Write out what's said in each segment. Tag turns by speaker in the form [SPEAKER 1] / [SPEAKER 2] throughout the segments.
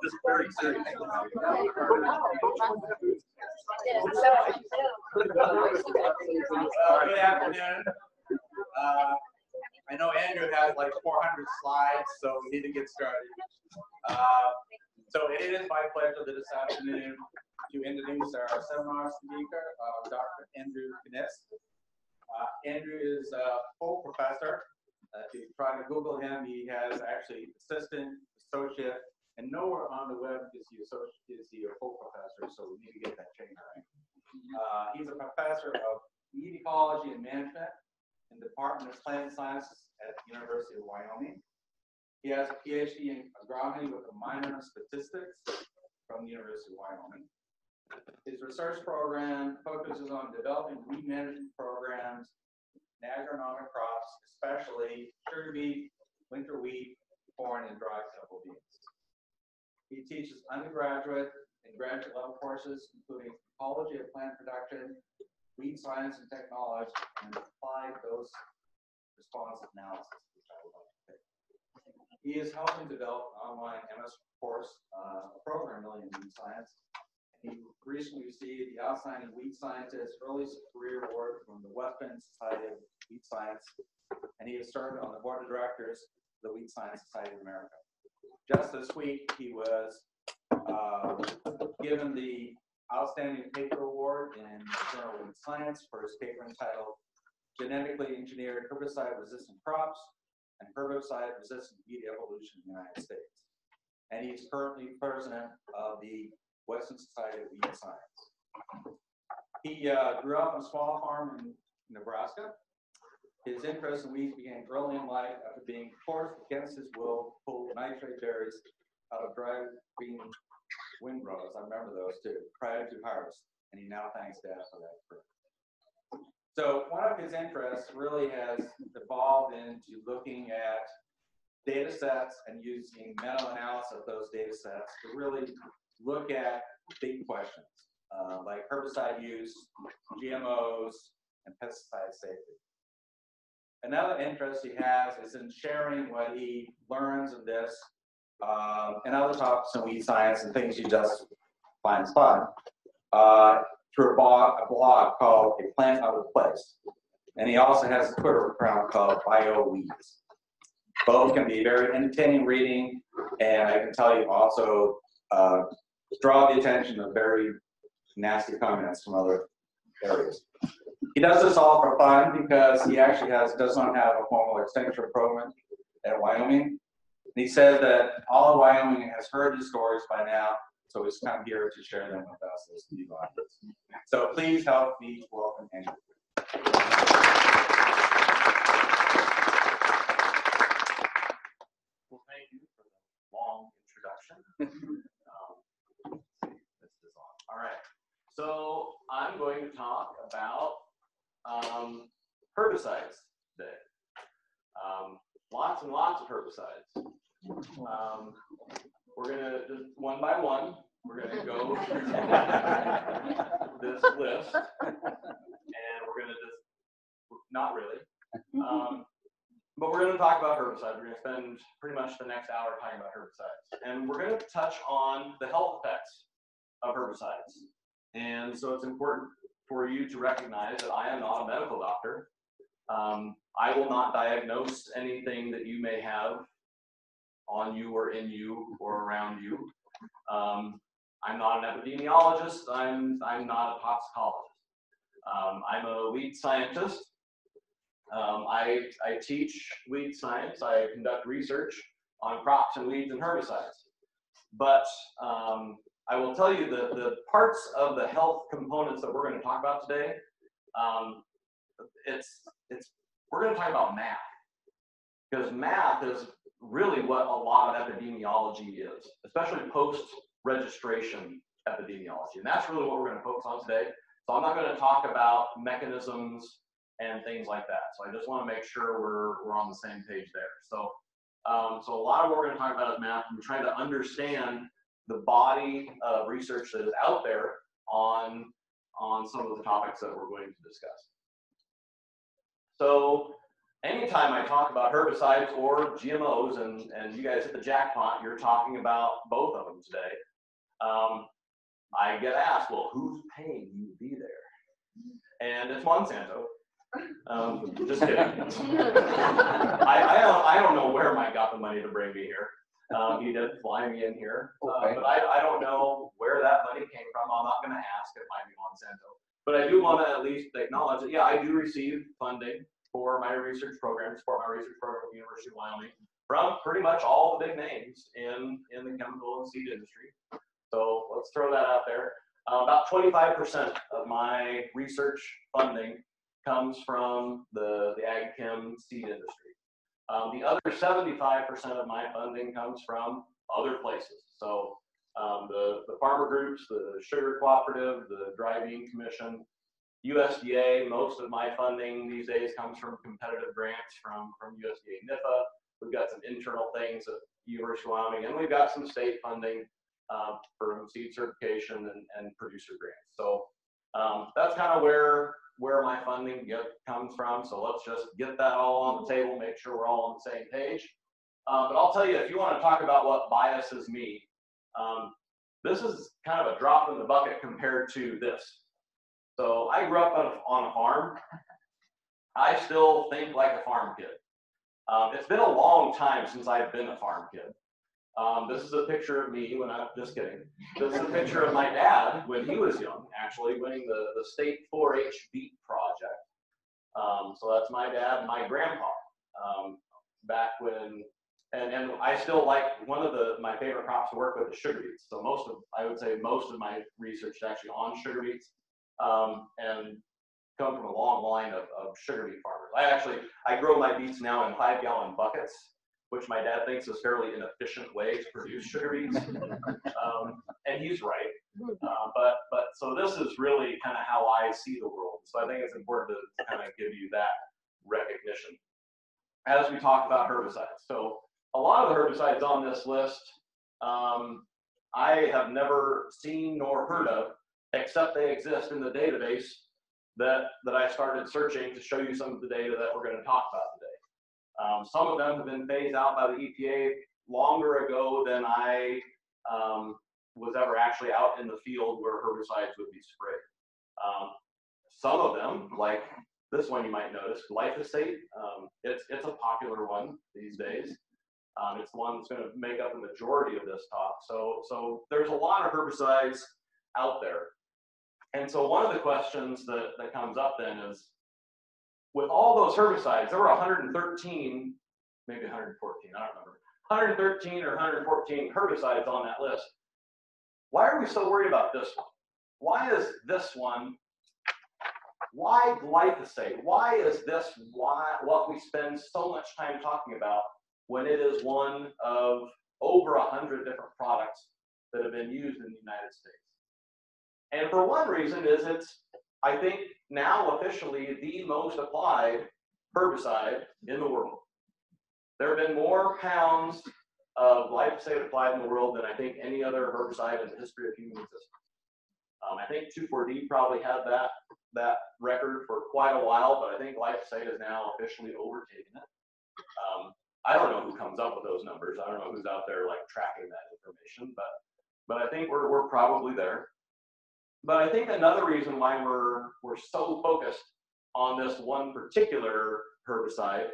[SPEAKER 1] Just very serious.
[SPEAKER 2] Good afternoon. I know Andrew has like 400 slides, so we need to get started. So it is my pleasure this afternoon to introduce our seminar speaker, Dr. Andrew Kniss. Andrew is a full professor. If you try to Google him, he has actually assistant, associate, and nowhere on the web is he a full professor, so we need to get that chain right. He's a professor of weed ecology and management in the Department of Plant Sciences at the University of Wyoming. He has a PhD in agronomy with a minor in statistics from the University of Wyoming. His research program focuses on developing weed management programs in agronomic crops, especially sugar beet, winter wheat, corn, and dry stubble beans. He teaches undergraduate and graduate level courses, including ecology of plant production, weed science and technology, and applied dose response analysis, which I would like to take. He is helping develop an online MS course, a program really in weed science. He recently received the Outstanding Weed Scientist Early Career Award from the Western Society of Weed Science, and he has served on the board of directors of the Weed Science Society of America. Just this week, he was given the Outstanding Paper Award in the Journal of Weed Science for his paper entitled Genetically Engineered Herbicide-Resistant Crops and Herbicide-Resistant Weed Evolution in the United States. And he's currently president of the Western Society of Weed Science. He grew up on a small farm in Nebraska. His interest in weeds began early in life after being forced against his will to pull nitrate berries out of dry green windrows. I remember those too, prior to harvest, and he now thanks Dad for that. So one of his interests really has evolved into looking at data sets and using meta-analysis of those data sets to really look at big questions like herbicide use, GMOs, and pesticide safety. Another interest he has is in sharing what he learns in this and other topics in weed science and things he just finds fun through a blog called A Plant Out of Place. And he also has a Twitter account called BioWeeds. Both can be very entertaining reading, and I can tell you also draw the attention of very nasty comments from other areas. He does this all for fun because he actually does not have a formal extension program at Wyoming. And he said that all of Wyoming has heard his stories by now, so he's come here to share them with us as the audience. So please help me welcome Andrew.
[SPEAKER 1] Well, thank you for the long introduction. This is on. All right. So I'm going to talk about herbicides today. Lots and lots of herbicides. We're going to just one by one, we're going to go through this list, and we're going to just, not really, but we're going to talk about herbicides. We're going to spend pretty much the next hour talking about herbicides. And we're going to touch on the health effects of herbicides. And so it's important for you to recognize that I am not a medical doctor. I will not diagnose anything that you may have on you or in you or around you. I'm not an epidemiologist. I'm not a toxicologist. I'm a weed scientist. I teach weed science. I conduct research on crops and weeds and herbicides. But I will tell you that the parts of the health components that we're going to talk about today, we're going to talk about math. Because math is really what a lot of epidemiology is, especially post-registration epidemiology. And that's really what we're going to focus on today. So I'm not going to talk about mechanisms and things like that. So I just want to make sure we're on the same page there. So, so a lot of what we're going to talk about is math. I'm trying to understand the body of research that is out there on some of the topics that we're going to discuss. So anytime I talk about herbicides or GMOs, and you guys hit the jackpot, you're talking about both of them today. I get asked, well, who's paying you to be there? And it's Monsanto. Just kidding. I don't know where Mike got the money to bring me here. He did fly me in here, but I don't know where that money came from. I'm not going to ask. It might be Monsanto. But I do want to at least acknowledge that, yeah, I do receive funding for my research program, to support my research program at the University of Wyoming, from pretty much all the big names in the chemical and seed industry. So let's throw that out there. About 25% of my research funding comes from the ag chem seed industry. The other 75% of my funding comes from other places. So the farmer groups, the sugar cooperative, the dry bean commission, USDA. Most of my funding these days comes from competitive grants from USDA NIFA. We've got some internal things at University of Wyoming, and we've got some state funding for seed certification and producer grants. So that's kind of where my funding comes from. So let's just get that all on the table, make sure we're all on the same page. But I'll tell you, if you want to talk about what biases me, this is kind of a drop in the bucket compared to this. So I grew up on a farm. I still think like a farm kid. It's been a long time since I've been a farm kid. This is a picture of me when just kidding. This is a picture of my dad when he was young, actually winning the state 4-H beet project. So that's my dad and my grandpa back when, and I still like, one of my favorite crops to work with is sugar beets. So I would say most of my research is actually on sugar beets, and come from a long line of sugar beet farmers. I grow my beets now in 5-gallon buckets, which my dad thinks is a fairly inefficient way to produce sugar beets. And he's right. But so this is really kind of how I see the world. So I think it's important to kind of give you that recognition. As we talk about herbicides. So a lot of the herbicides on this list, I have never seen nor heard of, except they exist in the database that I started searching to show you some of the data that we're going to talk about today. Some of them have been phased out by the EPA longer ago than I was ever actually out in the field where herbicides would be sprayed. Some of them, like this one you might notice, glyphosate, it's a popular one these days. It's the one that's going to make up the majority of this talk. So there's a lot of herbicides out there. And so one of the questions that comes up then is, with all those herbicides, there were 113, maybe 114, I don't remember, 113 or 114 herbicides on that list. Why are we so worried about this one? Why is this one, why glyphosate? Why is this what we spend so much time talking about when it is one of over 100 different products that have been used in the United States? And for one reason is it's, I think, now officially the most applied herbicide in the world. There have been more pounds of glyphosate applied in the world than I think any other herbicide in the history of human existence. I think 2,4-D probably had that record for quite a while, but I think glyphosate has now officially overtaken it. I don't know who comes up with those numbers. I don't know who's out there like tracking that information, but I think we're probably there. But I think another reason why we're so focused on this one particular herbicide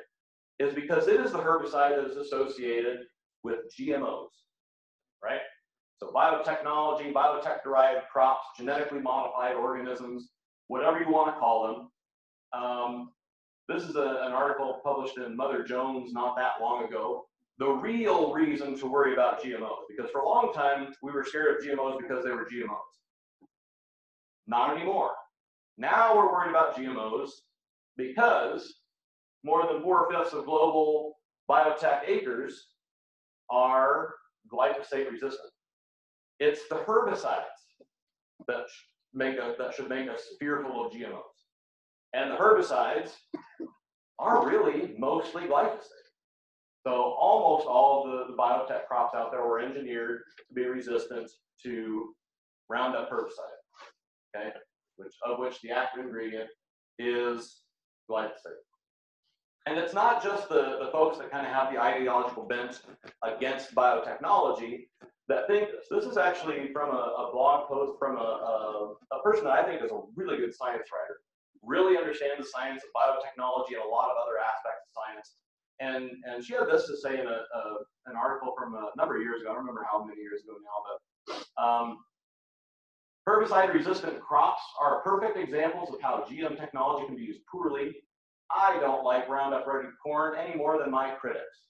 [SPEAKER 1] is because it is the herbicide that is associated with GMOs, right? So biotechnology, biotech-derived crops, genetically modified organisms, whatever you want to call them. This is an article published in Mother Jones not that long ago. The real reason to worry about GMOs, because for a long time we were scared of GMOs because they were GMOs. Not anymore. Now we're worried about GMOs because more than 4/5 of global biotech acres are glyphosate resistant. It's the herbicides that should make us fearful of GMOs. And the herbicides are really mostly glyphosate. So almost all of the biotech crops out there were engineered to be resistant to Roundup herbicide. Okay, of which the active ingredient is glyphosate. And it's not just the folks that kind of have the ideological bent against biotechnology that think this. This is actually from a blog post from a person that I think is a really good science writer, really understands the science of biotechnology and a lot of other aspects of science. And she had this to say in an article from a number of years ago. I don't remember how many years ago now, but herbicide-resistant crops are perfect examples of how GM technology can be used poorly. I don't like Roundup Ready corn any more than my critics.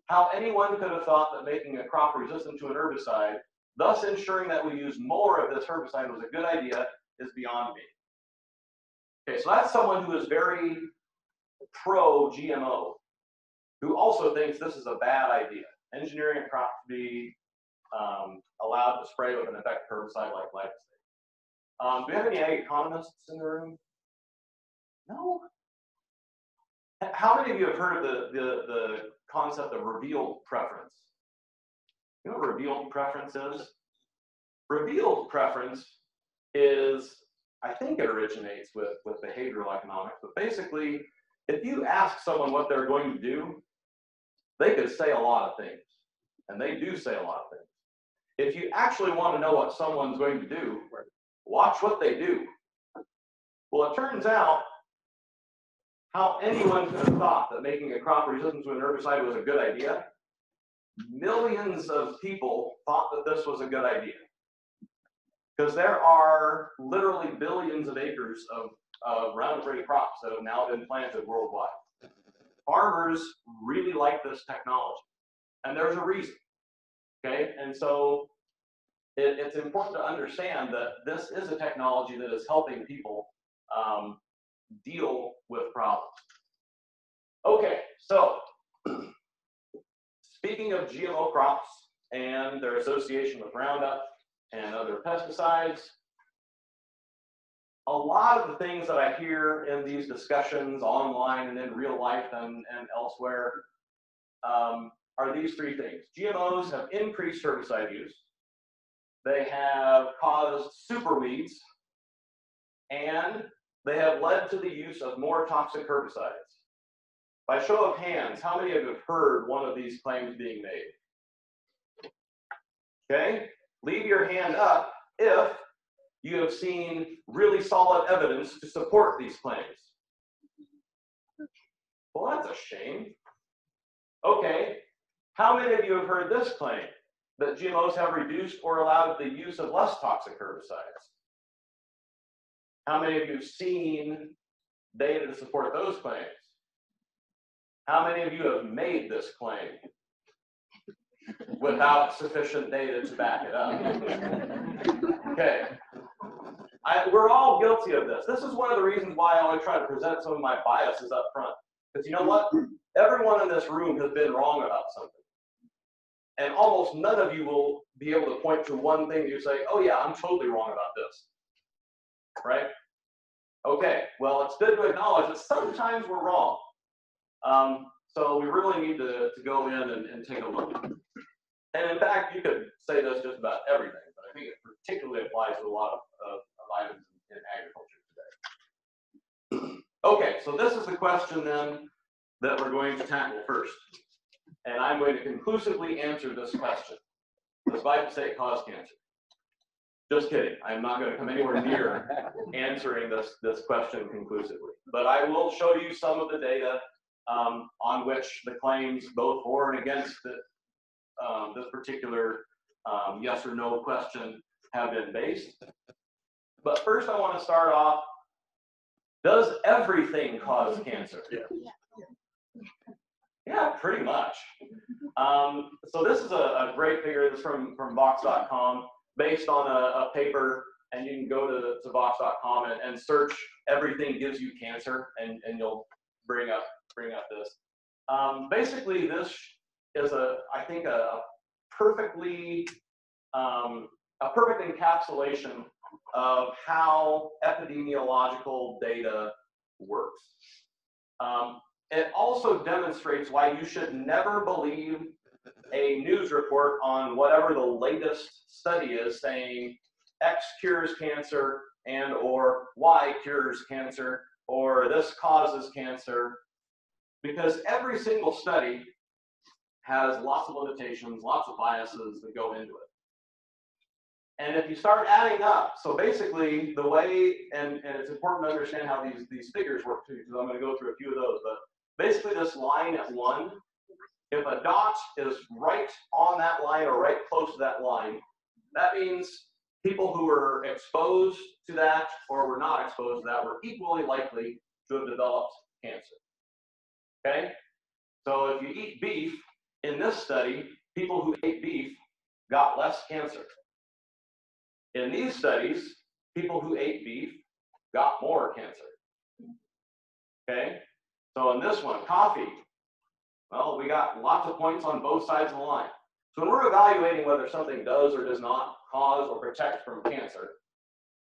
[SPEAKER 1] How anyone could have thought that making a crop resistant to an herbicide, thus ensuring that we use more of this herbicide, was a good idea is beyond me. Okay, so that's someone who is very pro-GMO, who also thinks this is a bad idea. Engineering a crop to be allowed to spray with an effective herbicide like glyphosate. Do we have any ag economists in the room? No? How many of you have heard of the concept of revealed preference? You know what revealed preference is? Revealed preference is, I think it originates with behavioral economics, but basically, if you ask someone what they're going to do, they could say a lot of things, and they do say a lot of things. If you actually want to know what someone's going to do, watch what they do. Well, it turns out how anyone could have thought that making a crop resistant to an herbicide was a good idea. Millions of people thought that this was a good idea. Because there are literally billions of acres of Roundup Ready crops that have now been planted worldwide. Farmers really like this technology, and there's a reason. Okay, and so it's important to understand that this is a technology that is helping people deal with problems. Okay, so speaking of GMO crops and their association with Roundup and other pesticides, a lot of the things that I hear in these discussions online and in real life and elsewhere are these three things. GMOs have increased herbicide use. They have caused super weeds, and they have led to the use of more toxic herbicides. By show of hands, how many of you have heard one of these claims being made? Okay, leave your hand up if you have seen really solid evidence to support these claims. Well, that's a shame. Okay, how many of you have heard this claim, that GMOs have reduced or allowed the use of less toxic herbicides? How many of you have seen data to support those claims? How many of you have made this claim without sufficient data to back it up? Okay. We're all guilty of this. This is one of the reasons why I always try to present some of my biases up front. Because you know what? Everyone in this room has been wrong about something. And almost none of you will be able to point to one thing that you say, oh yeah, I'm totally wrong about this. Right? Okay, well, it's good to acknowledge that sometimes we're wrong. So we really need to go in and take a look. And in fact, you could say this just about everything, but I think it particularly applies to a lot of items in agriculture today. Okay, so this is the question then that we're going to tackle first. And I'm going to conclusively answer this question. Does glyphosate cause cancer? Just kidding. I'm not going to come anywhere near answering this question conclusively. But I will show you some of the data on which the claims both for and against this particular yes or no question have been based. But first I want to start off, does everything cause cancer? Yeah, pretty much. So this is a great figure. This is from Vox.com, based on a paper, and you can go to Vox.com and search everything gives you cancer, and you'll bring up this. Basically, this is I think a perfect encapsulation of how epidemiological data works. It also demonstrates why you should never believe a news report on whatever the latest study is saying X cures cancer and or Y cures cancer or this causes cancer. because every single study has lots of limitations, lots of biases that go into it. And if you start adding up, so basically the way, and it's important to understand how these figures work too, because I'm going to go through a few of those, but basically this line at 1, if a dot is right on that line or right close to that line, that means people who were exposed to that or were not exposed to that were equally likely to have developed cancer. Okay? So if you eat beef, in this study, people who ate beef got less cancer. In these studies, people who ate beef got more cancer. Okay? So in this one, coffee, well, we got lots of points on both sides of the line. So when we're evaluating whether something does or does not cause or protect from cancer,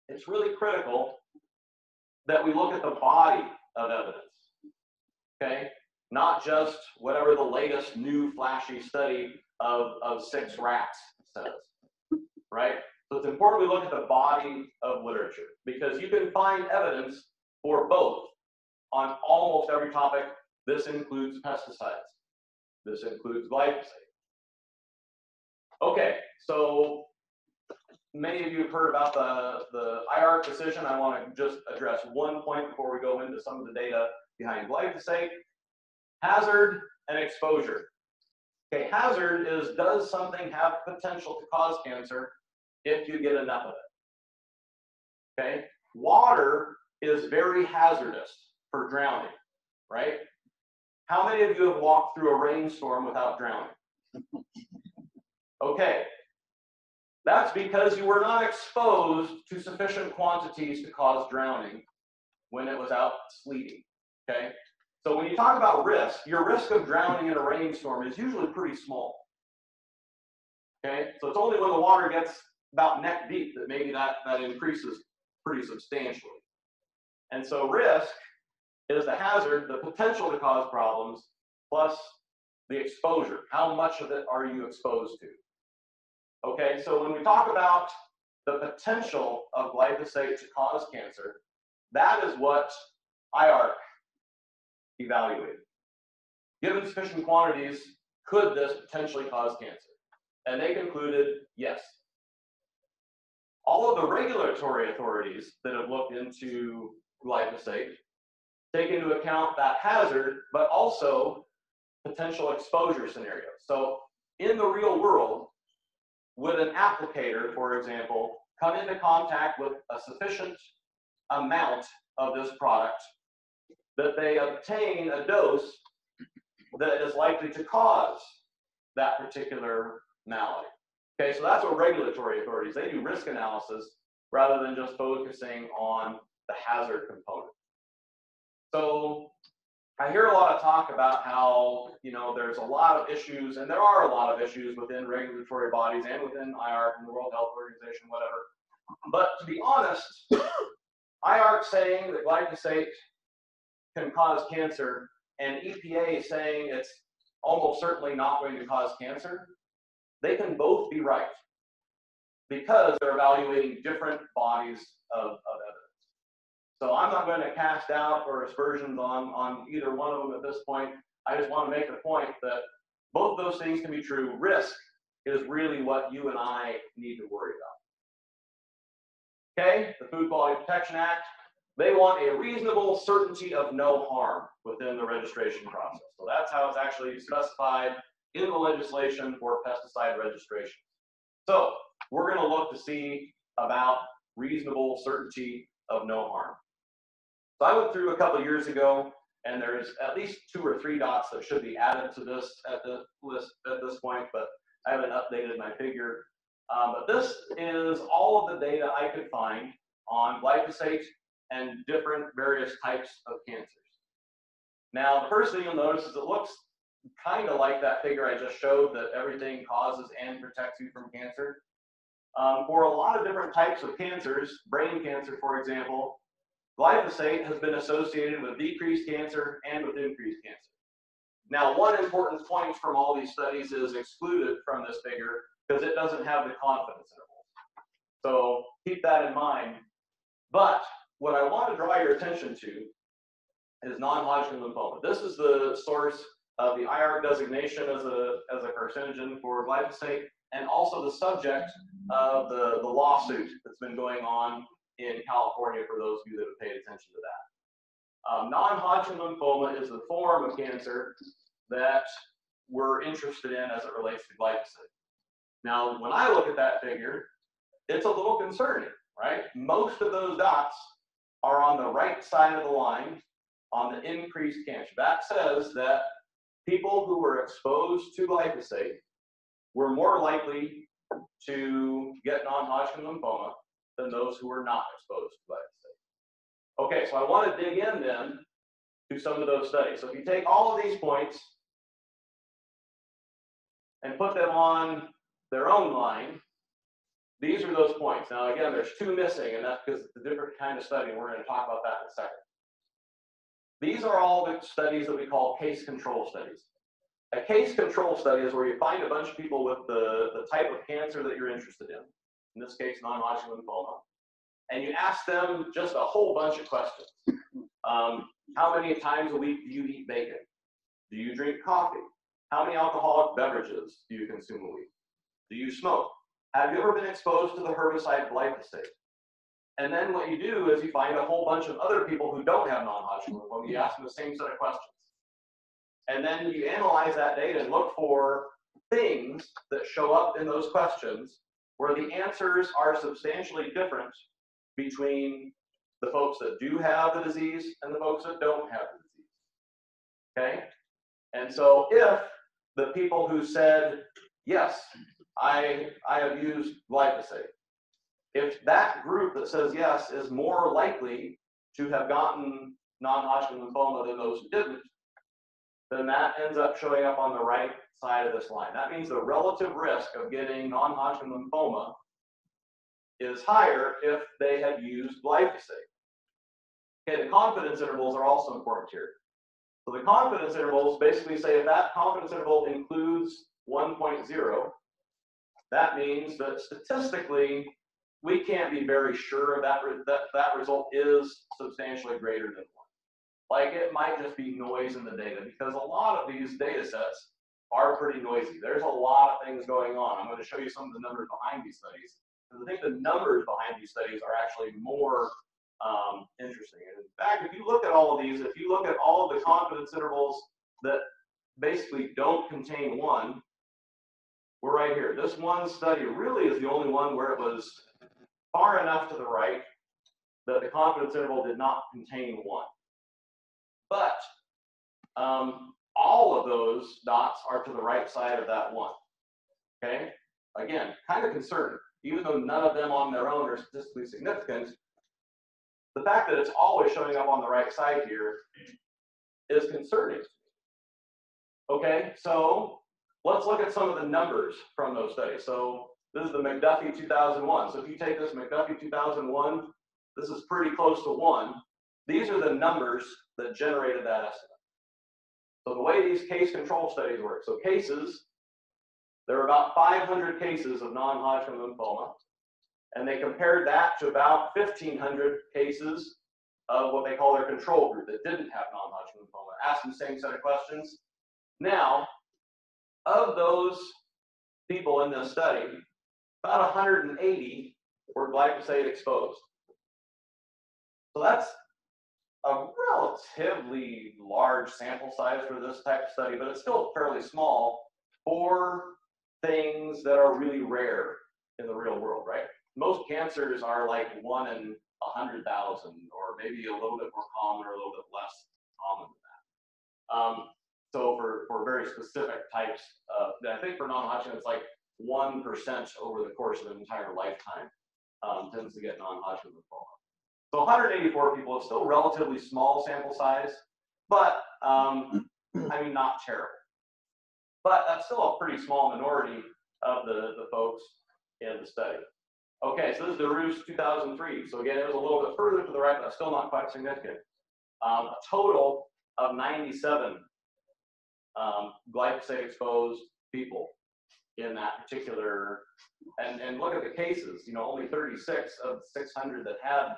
[SPEAKER 1] it's really critical that we look at the body of evidence. Okay? Not just whatever the latest new flashy study of 6 rats says, right? So it's important we look at the body of literature because you can find evidence for both on almost every topic. This includes pesticides. This includes glyphosate. Okay, so many of you have heard about the IARC decision. I want to just address one point before we go into some of the data behind glyphosate. Hazard and exposure. Okay, hazard is, does something have potential to cause cancer if you get enough of it? Okay, water is very hazardous for drowning, right? How many of you have walked through a rainstorm without drowning? Okay, that's because you were not exposed to sufficient quantities to cause drowning when it was out sleeting, okay? So when you talk about risk, your risk of drowning in a rainstorm is usually pretty small. Okay, so it's only when the water gets about neck deep that maybe that increases pretty substantially. And so risk is the hazard, the potential to cause problems, plus the exposure. How much of it are you exposed to? Okay, so when we talk about the potential of glyphosate to cause cancer, that is what IARC evaluated. Given sufficient quantities, could this potentially cause cancer? And they concluded yes. All of the regulatory authorities that have looked into glyphosate take into account that hazard, but also potential exposure scenarios. So in the real world, would an applicator, for example, come into contact with a sufficient amount of this product that they obtain a dose that is likely to cause that particular malady? Okay, so that's what regulatory authorities, they do risk analysis rather than just focusing on the hazard component. So I hear a lot of talk about how, you know, there's a lot of issues, and there are a lot of issues within regulatory bodies and within IARC and the World Health Organization, whatever. But to be honest, IARC saying that glyphosate can cause cancer and EPA saying it's almost certainly not going to cause cancer, they can both be right because they're evaluating different bodies of evidence. So I'm not going to cast doubt or aspersions on either one of them at this point. I just want to make the point that both those things can be true. Risk is really what you and I need to worry about. Okay, the Food Quality Protection Act, they want a reasonable certainty of no harm within the registration process. So that's how it's actually specified in the legislation for pesticide registration. So we're going to look to see about reasonable certainty of no harm. So I went through a couple of years ago, and there's at least 2 or 3 dots that should be added to this at the list at this point, but I haven't updated my figure. But this is all of the data I could find on glyphosate and different various types of cancers. Now, the first thing you'll notice is it looks kind of like that figure I just showed, that everything causes and protects you from cancer. For a lot of different types of cancers, brain cancer, for example, glyphosate has been associated with decreased cancer and with increased cancer. Now, one important point from all these studies is excluded from this figure because it doesn't have the confidence intervals. So keep that in mind. But what I want to draw your attention to is non-Hodgkin lymphoma. This is the source of the IARC designation as a carcinogen for glyphosate, and also the subject of the lawsuit that's been going on in California for those of you that have paid attention to that. Non-Hodgkin lymphoma is the form of cancer that we're interested in as it relates to glyphosate. Now, when I look at that figure, it's a little concerning, right? Most of those dots are on the right side of the line on the increased cancer. That says that people who were exposed to glyphosate were more likely to get non-Hodgkin lymphoma than those who were not exposed to glyphosate. Okay, so I want to dig in then to some of those studies. So if you take all of these points and put them on their own line, these are those points. Now again, there's two missing, and that's because it's a different kind of study, and we're going to talk about that in a second. These are all the studies that we call case control studies. A case control study is where you find a bunch of people with the type of cancer that you're interested in this case, non-Hodgkin lymphoma, and you ask them just a whole bunch of questions. How many times a week do you eat bacon? Do you drink coffee? How many alcoholic beverages do you consume a week? Do you smoke? Have you ever been exposed to the herbicide glyphosate? And then what you do is you find a whole bunch of other people who don't have non-Hodgkin lymphoma. You ask them the same set of questions. And then you analyze that data and look for things that show up in those questions where the answers are substantially different between the folks that do have the disease and the folks that don't have the disease. Okay? And so if the people who said, yes, I have used glyphosate, if that group that says yes is more likely to have gotten non-Hodgkin lymphoma than those who didn't, then that ends up showing up on the right side of this line. That means the relative risk of getting non-Hodgkin lymphoma is higher if they had used glyphosate. Okay, the confidence intervals are also important here. So the confidence intervals basically say if that confidence interval includes 1.0, that means that statistically, we can't be very sure that result is substantially greater than 1. Like it might just be noise in the data, because a lot of these data sets are pretty noisy. There's a lot of things going on. I'm going to show you some of the numbers behind these studies, because I think the numbers behind these studies are actually more interesting. And in fact, if you look at all of these, if you look at all of the confidence intervals that basically don't contain 1, we're right here. This one study really is the only one where it was far enough to the right that the confidence interval did not contain 1. But all of those dots are to the right side of that 1. Okay? Again, kind of concerning. Even though none of them on their own are statistically significant, the fact that it's always showing up on the right side here is concerning. Okay, so let's look at some of the numbers from those studies. So this is the McDuffie 2001. So if you take this McDuffie 2001, this is pretty close to 1. These are the numbers that generated that estimate. So the way these case control studies work, so cases, there are about 500 cases of non-Hodgkin lymphoma, and they compared that to about 1,500 cases of what they call their control group that didn't have non-Hodgkin lymphoma. Asked them the same set of questions. Now, of those people in this study, about 180 were glyphosate exposed. So that's a relatively large sample size for this type of study, but it's still fairly small for things that are really rare in the real world, right? Most cancers are like 1 in 100,000, or maybe a little bit more common or a little bit less common than that. So for very specific types, I think for non-Hodgkin, it's like 1% over the course of an entire lifetime tends to get non-Hodgkin lymphoma. So 184 people is still a relatively small sample size, but I mean, not terrible. But that's still a pretty small minority of the folks in the study. Okay, so this is the Ruse 2003. So again, it was a little bit further to the right, but still not quite significant. A total of 97 glyphosate exposed people in that particular, and look at the cases, you know, only 36 of 600 that had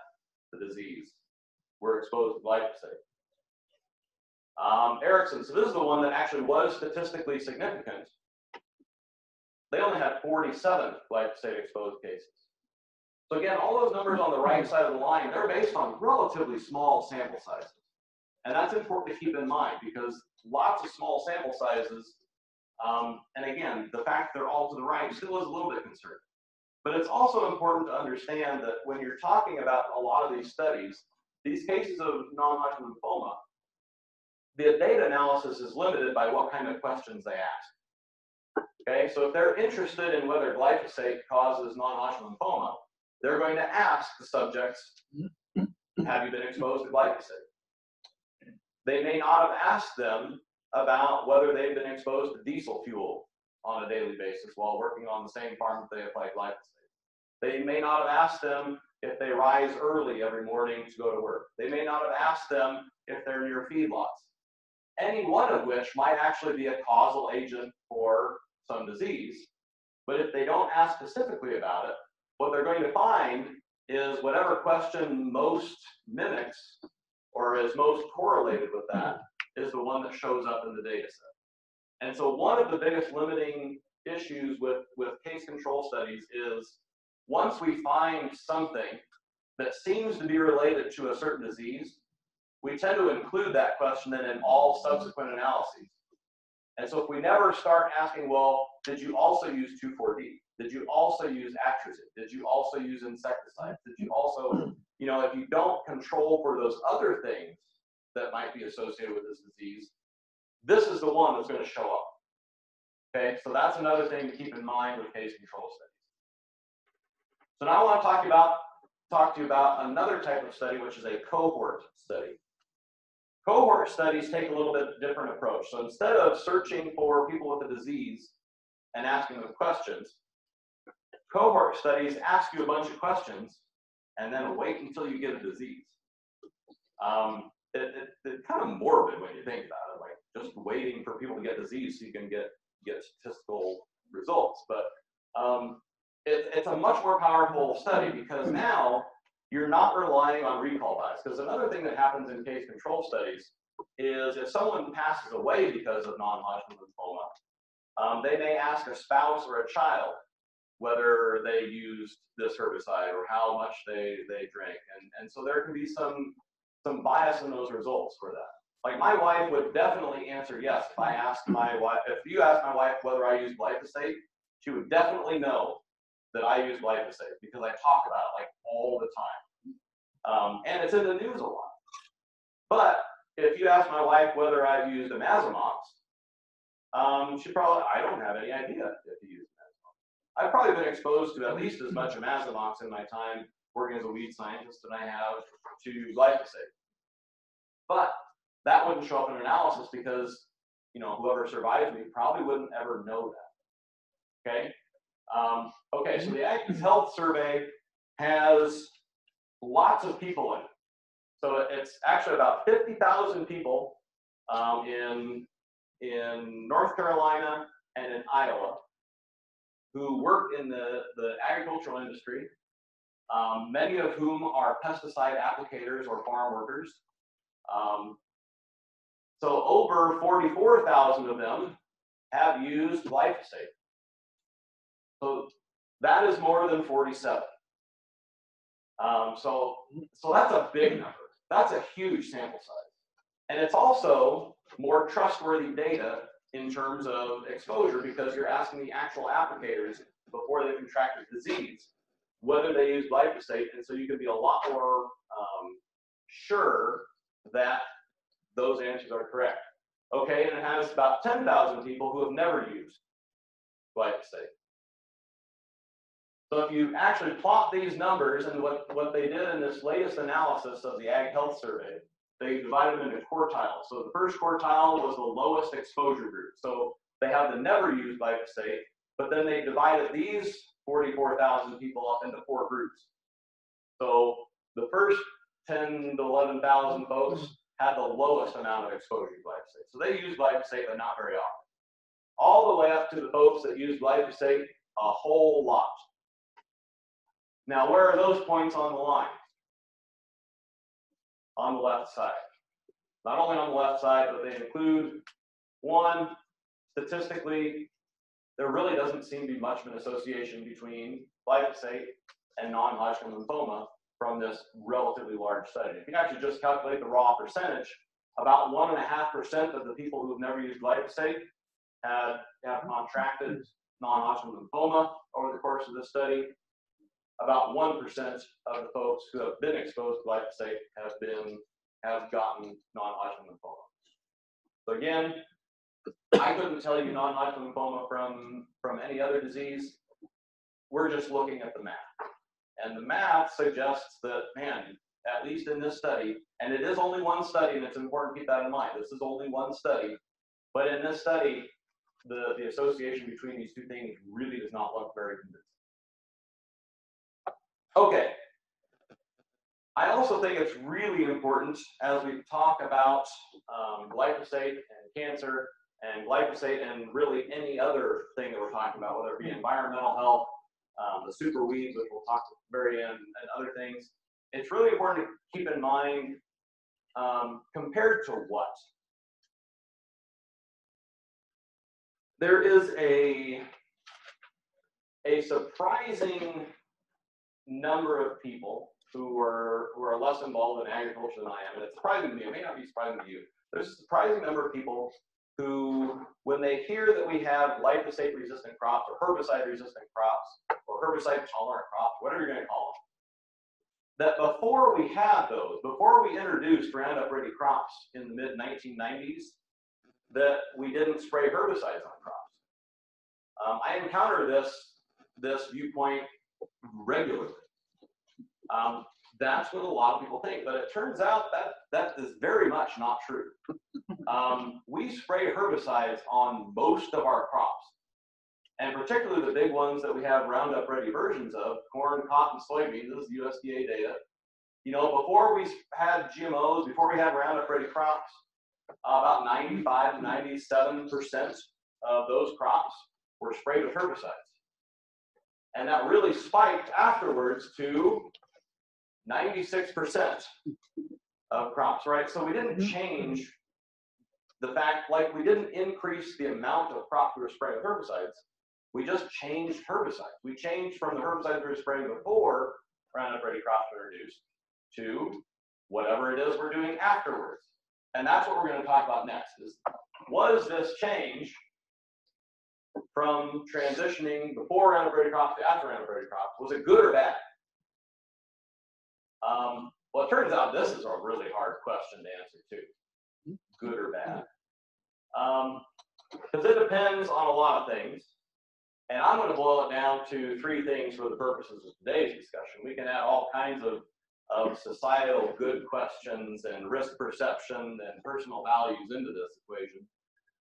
[SPEAKER 1] the disease were exposed to glyphosate. Erickson, so this is the one that actually was statistically significant. They only had 47 glyphosate exposed cases. So again, all those numbers on the right side of the line, they're based on relatively small sample sizes. And that's important to keep in mind because lots of small sample sizes, and again, the fact they're all to the right still is a little bit concerning. But it's also important to understand that when you're talking about a lot of these studies, these cases of non-Hodgkin lymphoma, the data analysis is limited by what kind of questions they ask. Okay, so if they're interested in whether glyphosate causes non-Hodgkin lymphoma, they're going to ask the subjects, have you been exposed to glyphosate? They may not have asked them about whether they've been exposed to diesel fuel on a daily basis while working on the same farm that they apply glyphosate. They may not have asked them if they rise early every morning to go to work. They may not have asked them if they're near feedlots. Any one of which might actually be a causal agent for some disease. But if they don't ask specifically about it, what they're going to find is whatever question most mimics or is most correlated with that is the one that shows up in the data set. And so one of the biggest limiting issues with case control studies is once we find something that seems to be related to a certain disease, we tend to include that question then in all subsequent analyses. And so if we never start asking, well, did you also use 2,4-D? Did you also use atrazine? Did you also use insecticides? Did you also, if you don't control for those other things that might be associated with this disease, this is the one that's going to show up. Okay, so that's another thing to keep in mind with case control studies. So now I want to talk to you about another type of study, which is a cohort study. Cohort studies take a little bit different approach. So instead of searching for people with a disease and asking them questions, cohort studies ask you a bunch of questions and then wait until you get a disease. It's kind of morbid when you think about it, like just waiting for people to get disease so you can get statistical results. But it's a much more powerful study because now you're not relying on recall bias. Because another thing that happens in case control studies is if someone passes away because of non-Hodgkin lymphoma, they may ask a spouse or a child whether they used this herbicide or how much they drank. And so there can be some bias in those results for that. Like my wife would definitely answer yes if I asked my wife, if you asked my wife whether I use glyphosate, she would definitely know that I use glyphosate because I talk about it like all the time. And it's in the news a lot. But if you ask my wife whether I've used imazamox, she probably, I don't have any idea if you use imazamox. I've probably been exposed to at least as much imazamox in my time working as a weed scientist than I have to glyphosate. But that wouldn't show up in analysis because whoever survives me probably wouldn't ever know that. Okay. Okay, so the Ag Health Survey has lots of people in it. So it's actually about 50,000 people in North Carolina and in Iowa who work in the agricultural industry, many of whom are pesticide applicators or farm workers. So over 44,000 of them have used glyphosate. So that is more than 47. So that's a big number. That's a huge sample size. And it's also more trustworthy data in terms of exposure because you're asking the actual applicators before they contract the disease whether they use glyphosate. And so you can be a lot more sure that those answers are correct. Okay, and it has about 10,000 people who have never used glyphosate. So if you actually plot these numbers and what they did in this latest analysis of the Ag Health Survey, they divided them into quartiles. So the first quartile was the lowest exposure group. So they have the never used glyphosate, but then they divided these 44,000 people up into 4 groups. So the first 10 to 11,000 folks had the lowest amount of exposure to glyphosate. So they use glyphosate, but not very often. All the way up to the folks that use glyphosate a whole lot. Now, where are those points on the line? On the left side. not only on the left side, but they include one, statistically, there really doesn't seem to be much of an association between glyphosate and non-Hodgkin lymphoma from this relatively large study. If you actually just calculate the raw percentage, about 1.5% of the people who have never used glyphosate have contracted non-Hodgkin lymphoma over the course of this study. About 1% of the folks who have been exposed to glyphosate have gotten non-Hodgkin lymphoma. So again, I couldn't tell you non-Hodgkin lymphoma from any other disease. We're just looking at the math. And the math suggests that, man, at least in this study, and it is only one study, and it's important to keep that in mind. This is only one study. But in this study, the association between these two things really does not look very convincing. Okay. I also think it's really important as we talk about glyphosate and cancer and glyphosate and really any other thing that we're talking about, whether it be environmental health, the super weeds, which we'll talk at the very end, and other things. It's really important to keep in mind compared to what? There is a surprising number of people who are less involved in agriculture than I am, and it's surprising to me. It may not be surprising to you. There's a surprising number of people who, when they hear that we have glyphosate-resistant crops or herbicide-resistant crops or herbicide-tolerant crops, whatever you're going to call them, that before we had those, before we introduced Roundup-ready crops in the mid-1990s, that we didn't spray herbicides on crops. I encounter this viewpoint regularly. That's what a lot of people think, but it turns out that is very much not true. We spray herbicides on most of our crops, and particularly the big ones that we have Roundup-ready versions of, corn, cotton, soybeans. This is USDA data. You know, before we had GMOs, before we had Roundup-ready crops, about 95 to 97% of those crops were sprayed with herbicides. And that really spiked afterwards to 96% of crops, right? So we didn't change the fact, like we didn't increase the amount of crops we were spraying with herbicides. We just changed herbicides. We changed from the herbicides we were spraying before Roundup-ready crops were introduced to whatever it is we're doing afterwards. And that's what we're going to talk about next, is was this change from transitioning before Roundup-ready crops to after Roundup-ready crops, was it good or bad? Well, it turns out this is a really hard question to answer too. Good or bad? Because it depends on a lot of things. And I'm going to boil it down to three things for the purposes of today's discussion. We can add all kinds of societal good questions and risk perception and personal values into this equation.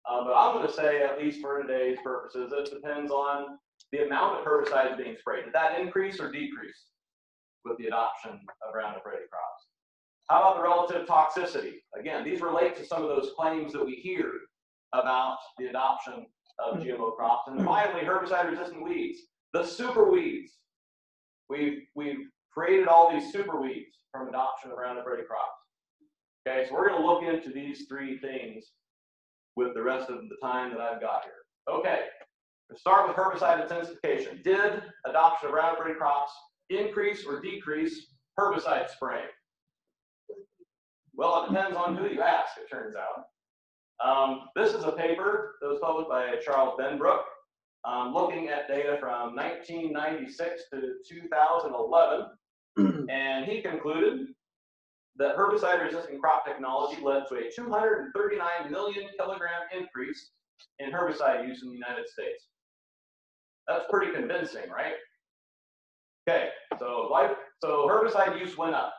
[SPEAKER 1] But I'm going to say, at least for today's purposes, it depends on the amount of herbicides being sprayed. Did that increase or decrease with the adoption of Roundup-ready crops? How about the relative toxicity? Again, these relate to some of those claims that we hear about the adoption of GMO crops. And finally, herbicide-resistant weeds, the super weeds. We've created all these super weeds from adoption of Roundup-ready crops. Okay, so we're going to look into these three things with the rest of the time that I've got here. Okay, let's start with herbicide intensification. Did adoption of Roundup-ready crops increase or decrease herbicide spraying? Well, it depends on who you ask, it turns out. This is a paper that was published by Charles Benbrook, looking at data from 1996 to 2011, and he concluded that herbicide-resistant crop technology led to a 239 million kilogram increase in herbicide use in the United States. That's pretty convincing, right? Okay, so herbicide use went up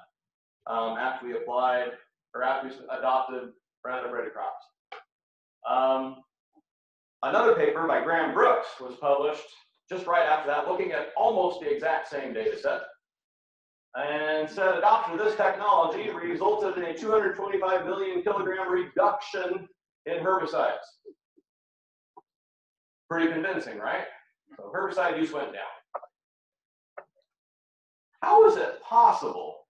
[SPEAKER 1] after we applied, or after we adopted Roundup-ready crops. Another paper by Graham Brooks was published just right after that, looking at almost the exact same data set, and said adoption of this technology resulted in a 225 million kilogram reduction in herbicides. Pretty convincing, right? So herbicide use went down. How is it possible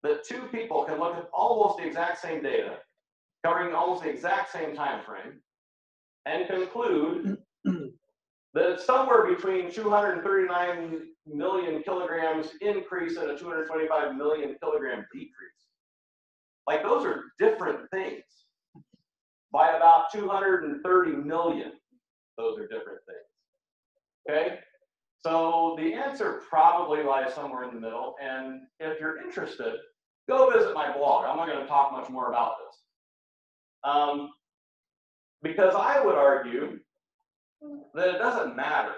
[SPEAKER 1] that two people can look at almost the exact same data covering almost the exact same time frame, and conclude that it's somewhere between 239 million kilograms increase and a 225 million kilogram decrease. Like, those are different things. By about 230 million, those are different things. Okay? So the answer probably lies somewhere in the middle, and if you're interested, go visit my blog. I'm not going to talk much more about this. Because I would argue that it doesn't matter.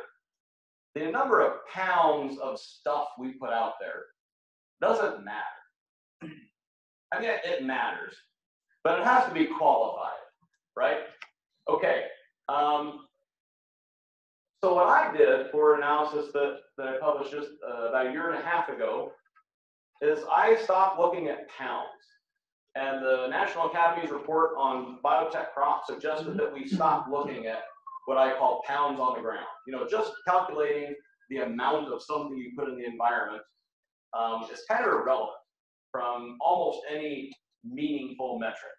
[SPEAKER 1] The number of pounds of stuff we put out there doesn't matter. I mean, it matters, but it has to be qualified, right? Okay. So what I did for analysis that I published just about a year and a half ago is I stopped looking at pounds. And the National Academy's report on biotech crops suggested that we stop looking at what I call pounds on the ground. You know, just calculating the amount of something you put in the environment is kind of irrelevant from almost any meaningful metric.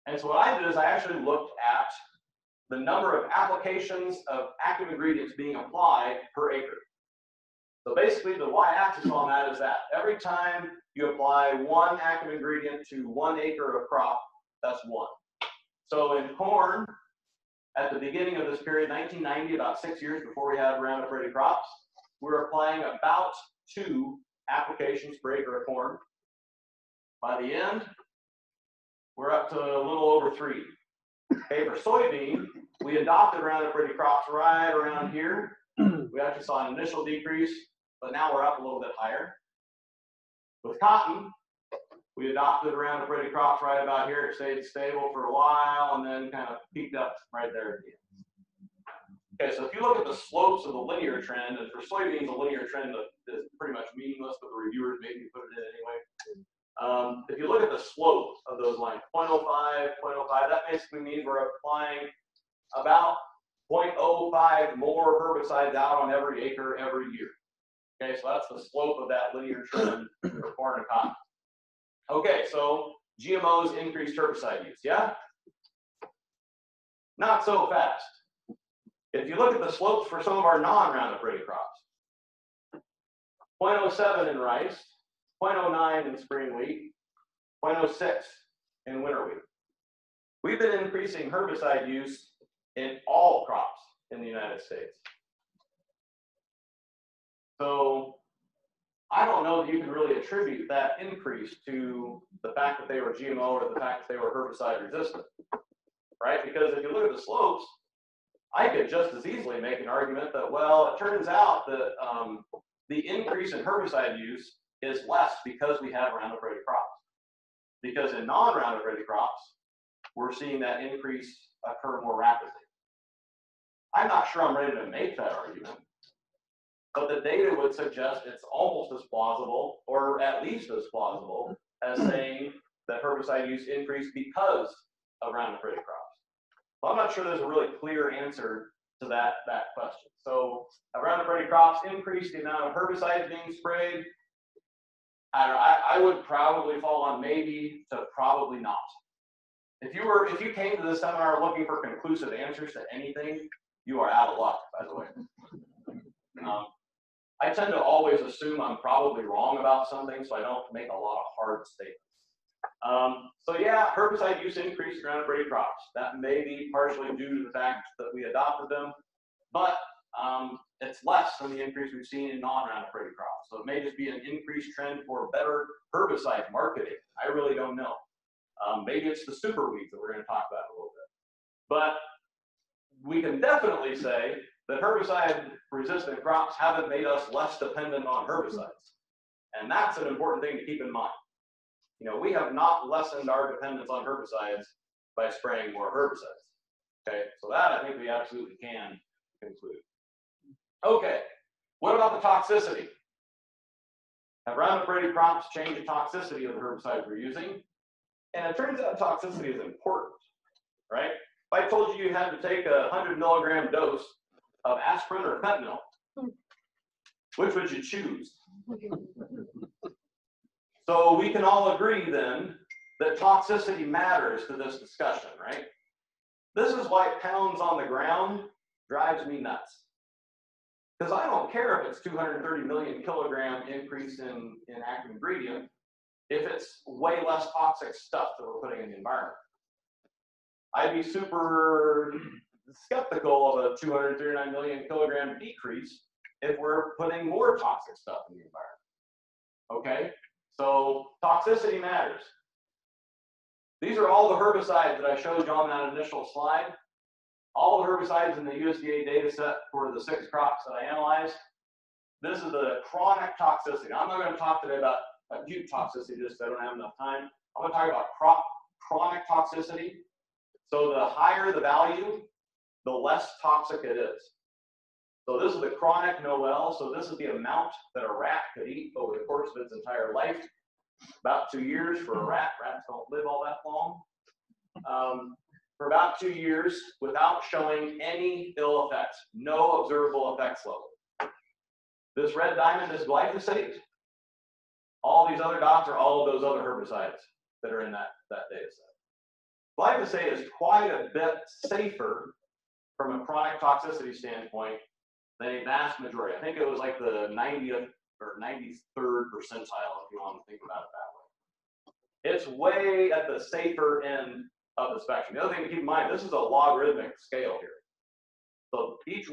[SPEAKER 1] And so what I did is I actually looked at the number of applications of active ingredients being applied per acre. So basically the y-axis on that is that every time you apply one active ingredient to 1 acre of crop, that's 1. So in corn, at the beginning of this period, 1990, about 6 years before we had Roundup Ready crops, we were applying about 2 applications per acre of corn. By the end, we're up to a little over 3. Okay, for soybean, we adopted Roundup Ready crops right around here. We actually saw an initial decrease, but now we're up a little bit higher. With cotton, we adopted Roundup Ready crops right about here. It stayed stable for a while and then kind of peaked up right there again. Okay, so if you look at the slopes of the linear trend, and for soybeans, the linear trend is pretty much meaningless, but the reviewers made me put it in anyway. If you look at the slope of those lines, 0.05, 0.05, that basically means we're applying about 0.05 more herbicides out on every acre every year. Okay, so that's the slope of that linear trend for corn and cotton. Okay, so GMOs increased herbicide use, yeah? Not so fast. If you look at the slopes for some of our non-Roundup Ready crops, 0.07 in rice, 0.09 in spring wheat, 0.06 in winter wheat. We've been increasing herbicide use in all crops in the United States. So I don't know if you can really attribute that increase to the fact that they were GMO or the fact that they were herbicide resistant, right? Because if you look at the slopes, I could just as easily make an argument that, well, it turns out that the increase in herbicide use is less because we have Roundup Ready crops. Because in non-Roundup Ready crops, we're seeing that increase occur more rapidly. I'm not sure I'm ready to make that argument, but the data would suggest it's almost as plausible, or at least as plausible, as saying that herbicide use increased because of Roundup Ready crops. So I'm not sure there's a really clear answer to that question. So have Roundup Ready crops increased the amount of herbicides being sprayed? I don't know, I would probably fall on maybe to probably not. If you came to this seminar looking for conclusive answers to anything, you are out of luck, by the way. I tend to always assume I'm probably wrong about something, so I don't make a lot of hard statements. So yeah, herbicide use increased in Roundup Ready crops. That may be partially due to the fact that we adopted them, but it's less than the increase we've seen in non-Roundup Ready crops. So it may just be an increased trend for better herbicide marketing. I really don't know. Maybe it's the super weeds that we're going to talk about in a little bit. But we can definitely say that herbicide-resistant crops haven't made us less dependent on herbicides. And that's an important thing to keep in mind. You know, we have not lessened our dependence on herbicides by spraying more herbicides. Okay, so that I think we absolutely can conclude. Okay, what about the toxicity? Have Roundup Ready crops changed the toxicity of the herbicides we're using? And it turns out toxicity is important, right? If I told you had to take a 100 milligram dose of aspirin or fentanyl, which would you choose? So we can all agree then that toxicity matters to this discussion, right? This is why pounds on the ground drives me nuts. Because I don't care if it's 230 million kilogram increase in active ingredient, if it's way less toxic stuff that we're putting in the environment. I'd be super skeptical of a 239 million kilogram decrease if we're putting more toxic stuff in the environment. Okay, so toxicity matters. These are all the herbicides that I showed you on that initial slide. All the herbicides in the USDA data set for the 6 crops that I analyzed. This is the chronic toxicity. I'm not going to talk today about acute toxicity just because I don't have enough time. I'm going to talk about chronic toxicity. So the higher the value, the less toxic it is. So this is the chronic NOEL. So this is the amount that a rat could eat over the course of its entire life. About 2 years for a rat. Rats don't live all that long. For about 2 years without showing any ill effects, no observable effects level. This red diamond is glyphosate. All these other dots are all of those other herbicides that are in that data set. Glyphosate is quite a bit safer from a chronic toxicity standpoint than a vast majority. I think it was like the 90th or 93rd percentile, if you want to think about it that way. It's way at the safer end of the spectrum. The other thing to keep in mind, this is a logarithmic scale here. So each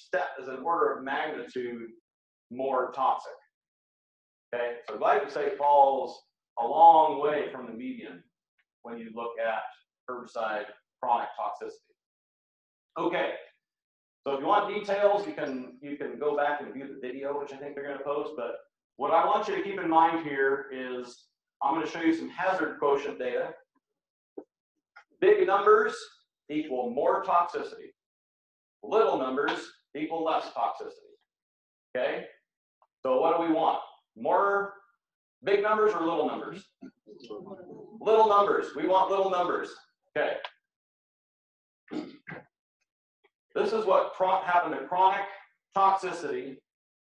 [SPEAKER 1] step is an order of magnitude more toxic. Okay, so glyphosate falls a long way from the median when you look at herbicide chronic toxicity. Okay, so if you want details, you can go back and view the video, which I think they're going to post. But what I want you to keep in mind here is I'm going to show you some hazard quotient data. Big numbers equal more toxicity. Little numbers equal less toxicity. Okay? So what do we want? More big numbers or little numbers? Little numbers. We want little numbers. Okay. This is what happened to chronic toxicity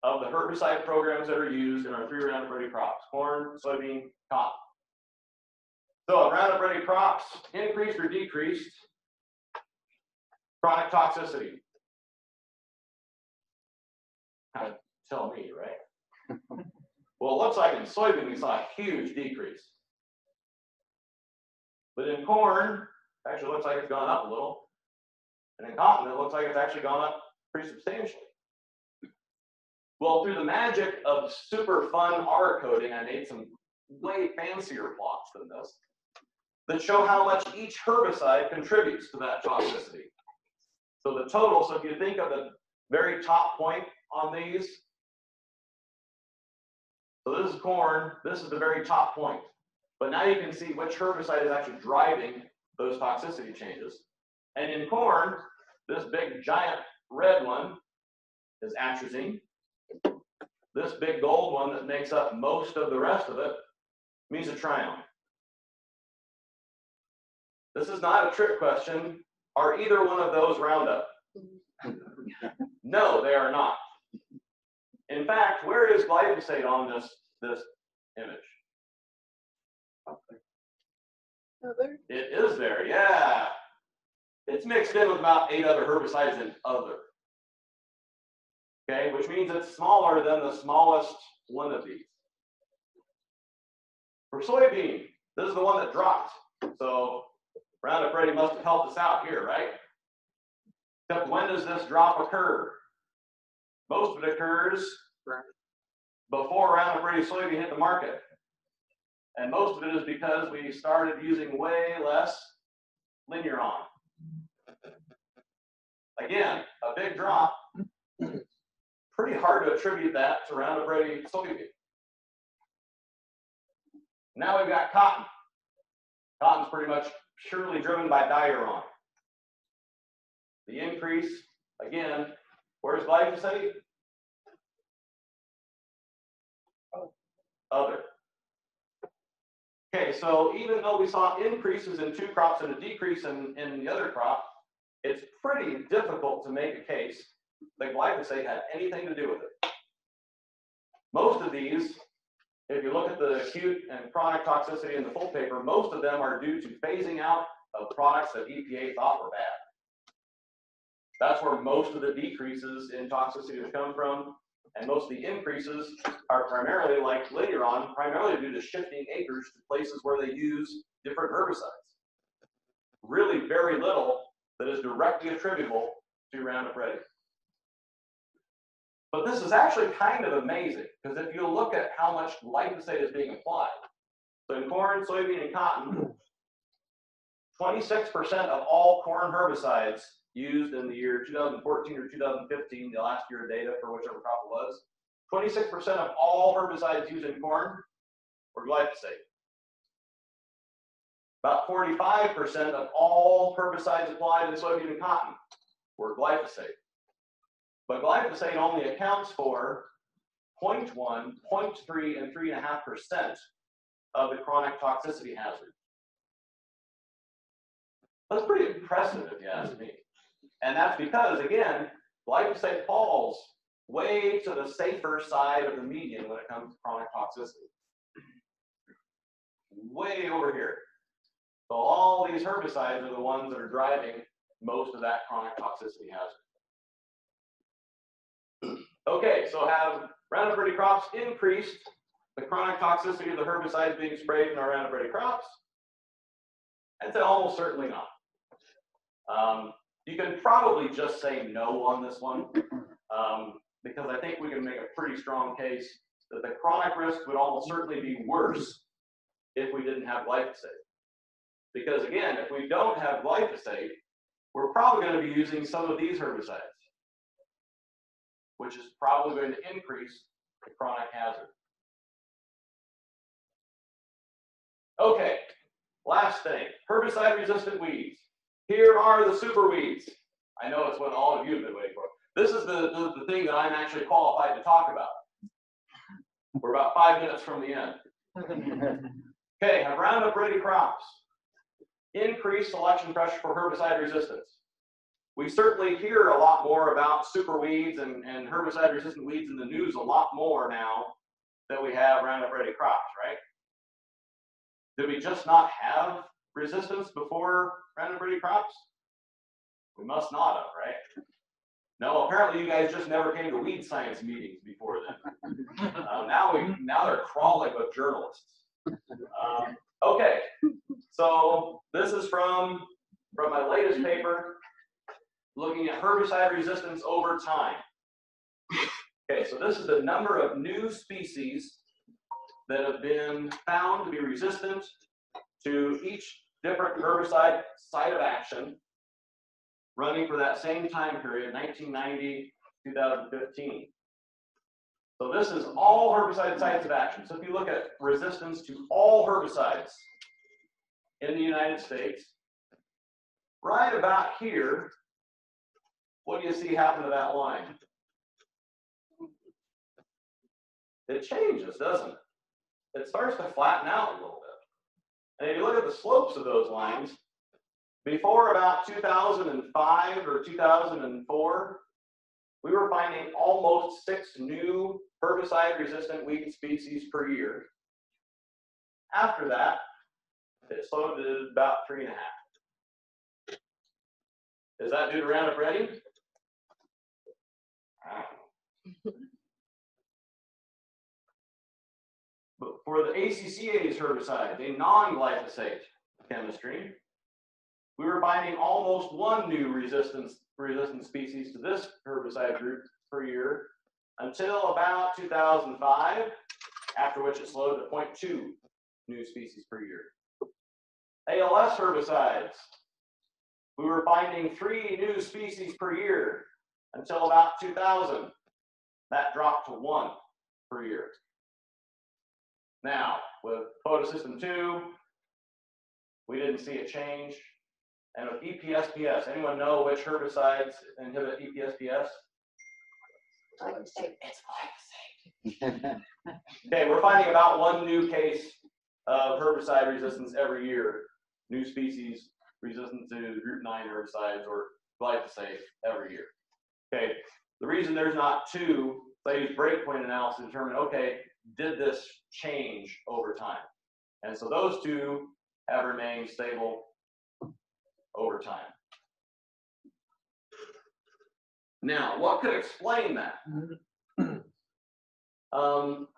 [SPEAKER 1] of the herbicide programs that are used in our 3 Roundup Ready crops: corn, soybean, cotton. So Roundup Ready crops, increased or decreased chronic toxicity? Kind of tell me, right? Well, it looks like in soybean we saw a huge decrease. But in corn, it actually looks like it's gone up a little. And in cotton, it looks like it's actually gone up pretty substantially. Well, through the magic of super fun R coding, I made some way fancier plots than this that show how much each herbicide contributes to that toxicity. So the total, so if you think of the very top point on these, so this is corn, this is the very top point. But now you can see which herbicide is actually driving those toxicity changes. And in corn, this big giant red one is atrazine. This big gold one that makes up most of the rest of it, mesotrione. This is not a trick question. Are either one of those Roundup? No, they are not. In fact, where is glyphosate on this image?
[SPEAKER 3] Other?
[SPEAKER 1] It is there, yeah. It's mixed in with about 8 other herbicides in other. Okay, which means it's smaller than the smallest one of these. For soybean, this is the one that dropped. So Roundup Ready must have helped us out here, right? Except when does this drop occur? Most of it occurs before Roundup Ready soybean hit the market. And most of it is because we started using way less linearon. Again, a big drop. Pretty hard to attribute that to Roundup Ready soybean. Now we've got cotton. Cotton's pretty much purely driven by diuron. The increase, again, where's glyphosate? Other. Okay, so even though we saw increases in 2 crops and a decrease in the other crop, it's pretty difficult to make a case that glyphosate had anything to do with it. Most of these if you look at the acute and chronic toxicity in the full paper, most of them are due to phasing out of products that EPA thought were bad. That's where most of the decreases in toxicity have come from, and most of the increases are primarily, like later on, primarily due to shifting acres to places where they use different herbicides. Really very little that is directly attributable to Roundup Ready. But this is actually kind of amazing, because if you look at how much glyphosate is being applied, so in corn, soybean, and cotton, 26% of all corn herbicides used in the year 2014 or 2015, the last year of data for whichever crop it was, 26% of all herbicides used in corn were glyphosate. About 45% of all herbicides applied in soybean and cotton were glyphosate. But glyphosate only accounts for 0.1, 0.3, and 3.5% of the chronic toxicity hazard. That's pretty impressive if you ask me. And that's because, again, glyphosate falls way to the safer side of the median when it comes to chronic toxicity. Way over here. So all these herbicides are the ones that are driving most of that chronic toxicity hazard. Okay, so have Roundup Ready crops increased the chronic toxicity of the herbicides being sprayed in our Roundup Ready crops? I'd say almost certainly not. You can probably just say no on this one, because I think we can make a pretty strong case that the chronic risk would almost certainly be worse if we didn't have glyphosate. Because again, if we don't have glyphosate, we're probably going to be using some of these herbicides, which is probably going to increase the chronic hazard. Okay, last thing, herbicide-resistant weeds. Here are the super weeds. I know it's what all of you have been waiting for. This is the thing that I'm actually qualified to talk about. We're about 5 minutes from the end. Okay, have Roundup Ready crops increased selection pressure for herbicide resistance? We certainly hear a lot more about super weeds and herbicide-resistant weeds in the news a lot more now that we have Roundup Ready crops, right? Did we just not have resistance before Roundup Ready crops? We must not have, right? No, apparently you guys just never came to weed science meetings before then. Now they're crawling with journalists. Okay, so this is from my latest paper, looking at herbicide resistance over time. Okay, so this is the number of new species that have been found to be resistant to each different herbicide site of action, running for that same time period, 1990, 2015. So this is all herbicide sites of action. So if you look at resistance to all herbicides in the United States, right about here, what do you see happen to that line? It changes, doesn't it? It starts to flatten out a little bit. And if you look at the slopes of those lines, before about 2005 or 2004, we were finding almost 6 new herbicide-resistant weed species per year. After that, it slowed to about 3.5. Is that due to Roundup Ready? But for the ACCA's herbicide, a non-glyphosate chemistry, we were finding almost 1 new resistant species to this herbicide group per year until about 2005, after which it slowed to 0.2 new species per year. ALS herbicides, we were finding 3 new species per year until about 2000. That dropped to 1 per year. Now, with photosystem 2, we didn't see a change. And with EPSPS, anyone know which herbicides inhibit EPSPS? It's glyphosate. Okay, we're finding about 1 new case of herbicide resistance every year, new species resistant to group 9 herbicides or glyphosate every year. Okay, the reason there's not 2, so I use breakpoint analysis to determine, okay, did this change over time? And so those two have remained stable over time. Now, what could explain that?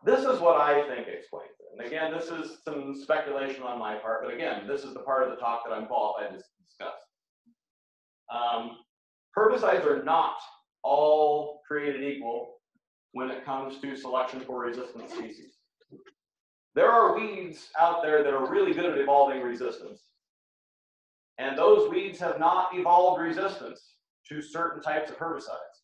[SPEAKER 1] This is what I think explains it. And again, this is some speculation on my part, but again, this is the part of the talk that I'm qualified to discuss. Herbicides are not all created equal when it comes to selection for resistant species. There are weeds out there that are really good at evolving resistance. And those weeds have not evolved resistance to certain types of herbicides.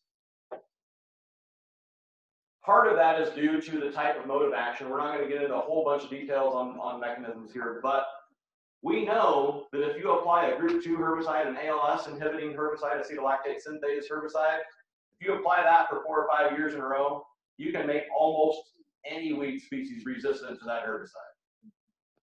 [SPEAKER 1] Part of that is due to the type of mode of action. We're not going to get into a whole bunch of details on mechanisms here, but we know that if you apply a group 2 herbicide, an ALS inhibiting herbicide, acetolactate synthase herbicide, if you apply that for 4 or 5 years in a row, you can make almost any weed species resistant to that herbicide.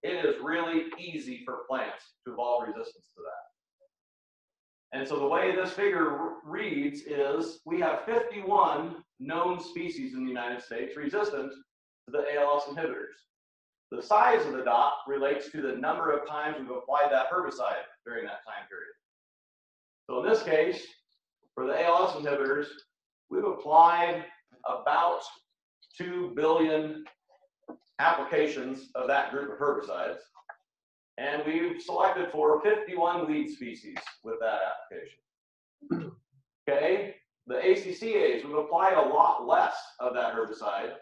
[SPEAKER 1] It is really easy for plants to evolve resistance to that. And so the way this figure reads is we have 51 known species in the United States resistant to the ALS inhibitors. The size of the dot relates to the number of times we've applied that herbicide during that time period. So in this case, for the ALS inhibitors, we've applied about 2 billion applications of that group of herbicides, and we've selected for 51 weed species with that application. Okay, the ACCAs, we've applied a lot less of that herbicide,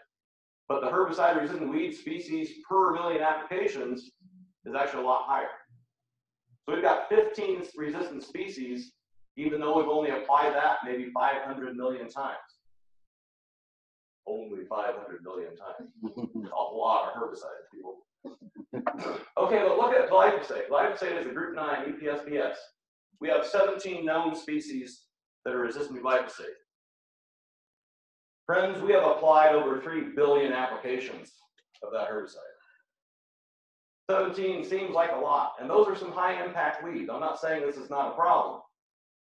[SPEAKER 1] but the herbicide-resistant weed species per million applications is actually a lot higher. So we've got 15 resistant species, even though we've only applied that maybe 500 million times. Only 500 million times. A lot of herbicides, people. Okay, but look at glyphosate. Glyphosate is a group 9 EPSPS. We have 17 known species that are resistant to glyphosate. Friends, we have applied over 3 billion applications of that herbicide. 17 seems like a lot, and those are some high impact weeds. I'm not saying this is not a problem.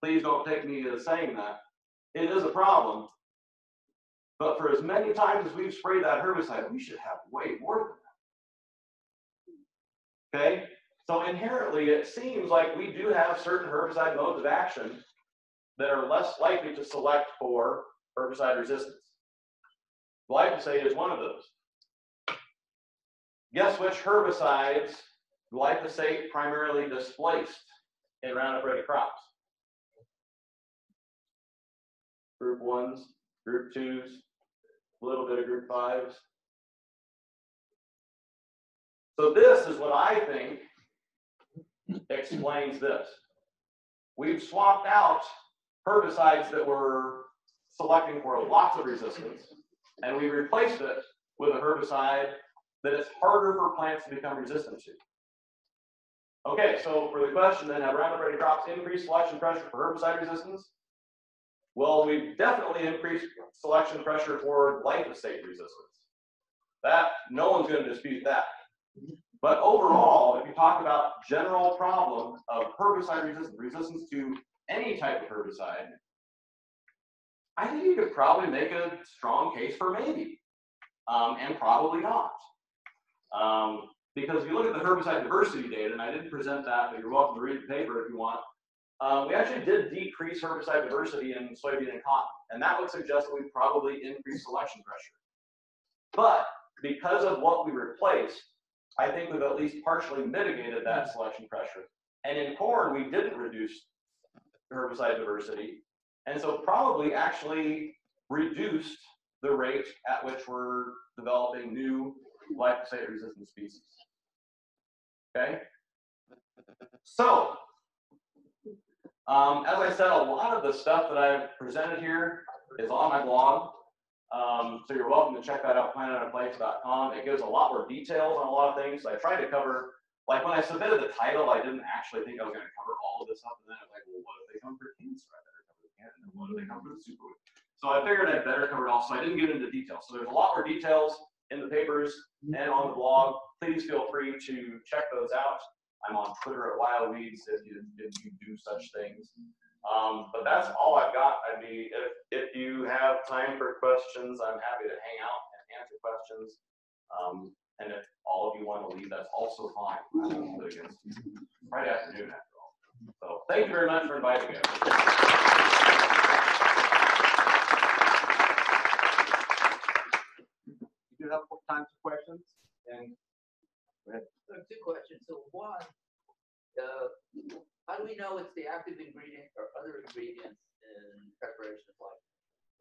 [SPEAKER 1] Please don't take me as saying that. It is a problem. But for as many times as we've sprayed that herbicide, we should have way more than that. Okay? So inherently, it seems like we do have certain herbicide modes of action that are less likely to select for herbicide resistance. Glyphosate is one of those. Guess which herbicides glyphosate primarily displaced in Roundup Ready crops? Group 1s, Group 2s, a little bit of Group 5s. So this is what I think explains this. We've swapped out herbicides that were selecting for lots of resistance, and we replaced it with a herbicide that is harder for plants to become resistant to. Okay, so for the question then, have Roundup Ready crops increased selection pressure for herbicide resistance? Well, we've definitely increased selection pressure for glyphosate resistance. That, no one's going to dispute that. But overall, if you talk about general problem of herbicide resistance to any type of herbicide, I think you could probably make a strong case for maybe, and probably not. Because if you look at the herbicide diversity data, and I didn't present that, but you're welcome to read the paper if you want, we actually did decrease herbicide diversity in soybean and cotton, and that would suggest that we probably increased selection pressure. But because of what we replaced, I think we've at least partially mitigated that selection pressure. And in corn, we didn't reduce herbicide diversity, and so probably actually reduced the rate at which we're developing new glyphosate-resistant species. Okay? So, as I said, a lot of the stuff that I've presented here is on my blog. So you're welcome to check that out, planetonaplace.com. It gives a lot more details on a lot of things. I tried to cover, like when I submitted the title, I didn't actually think I was going to cover all of this stuff. And then I'm like, well, what if they come for cancer? I better cover the cancer. And what if they come for the superweed? So I figured I'd better cover it all. So I didn't get into details. So there's a lot more details in the papers and on the blog. Please feel free to check those out. I'm on Twitter at WildWeeds if you do such things. But that's all I've got. I mean, if you have time for questions, I'm happy to hang out and answer questions. And if all of you want to leave, that's also fine. I won't hold it against you. Friday afternoon, after all. So thank you very much for inviting me.
[SPEAKER 2] You do have time for questions? And go ahead.
[SPEAKER 4] Two questions. So one, how do we know it's the active ingredient or other ingredients in preparation of like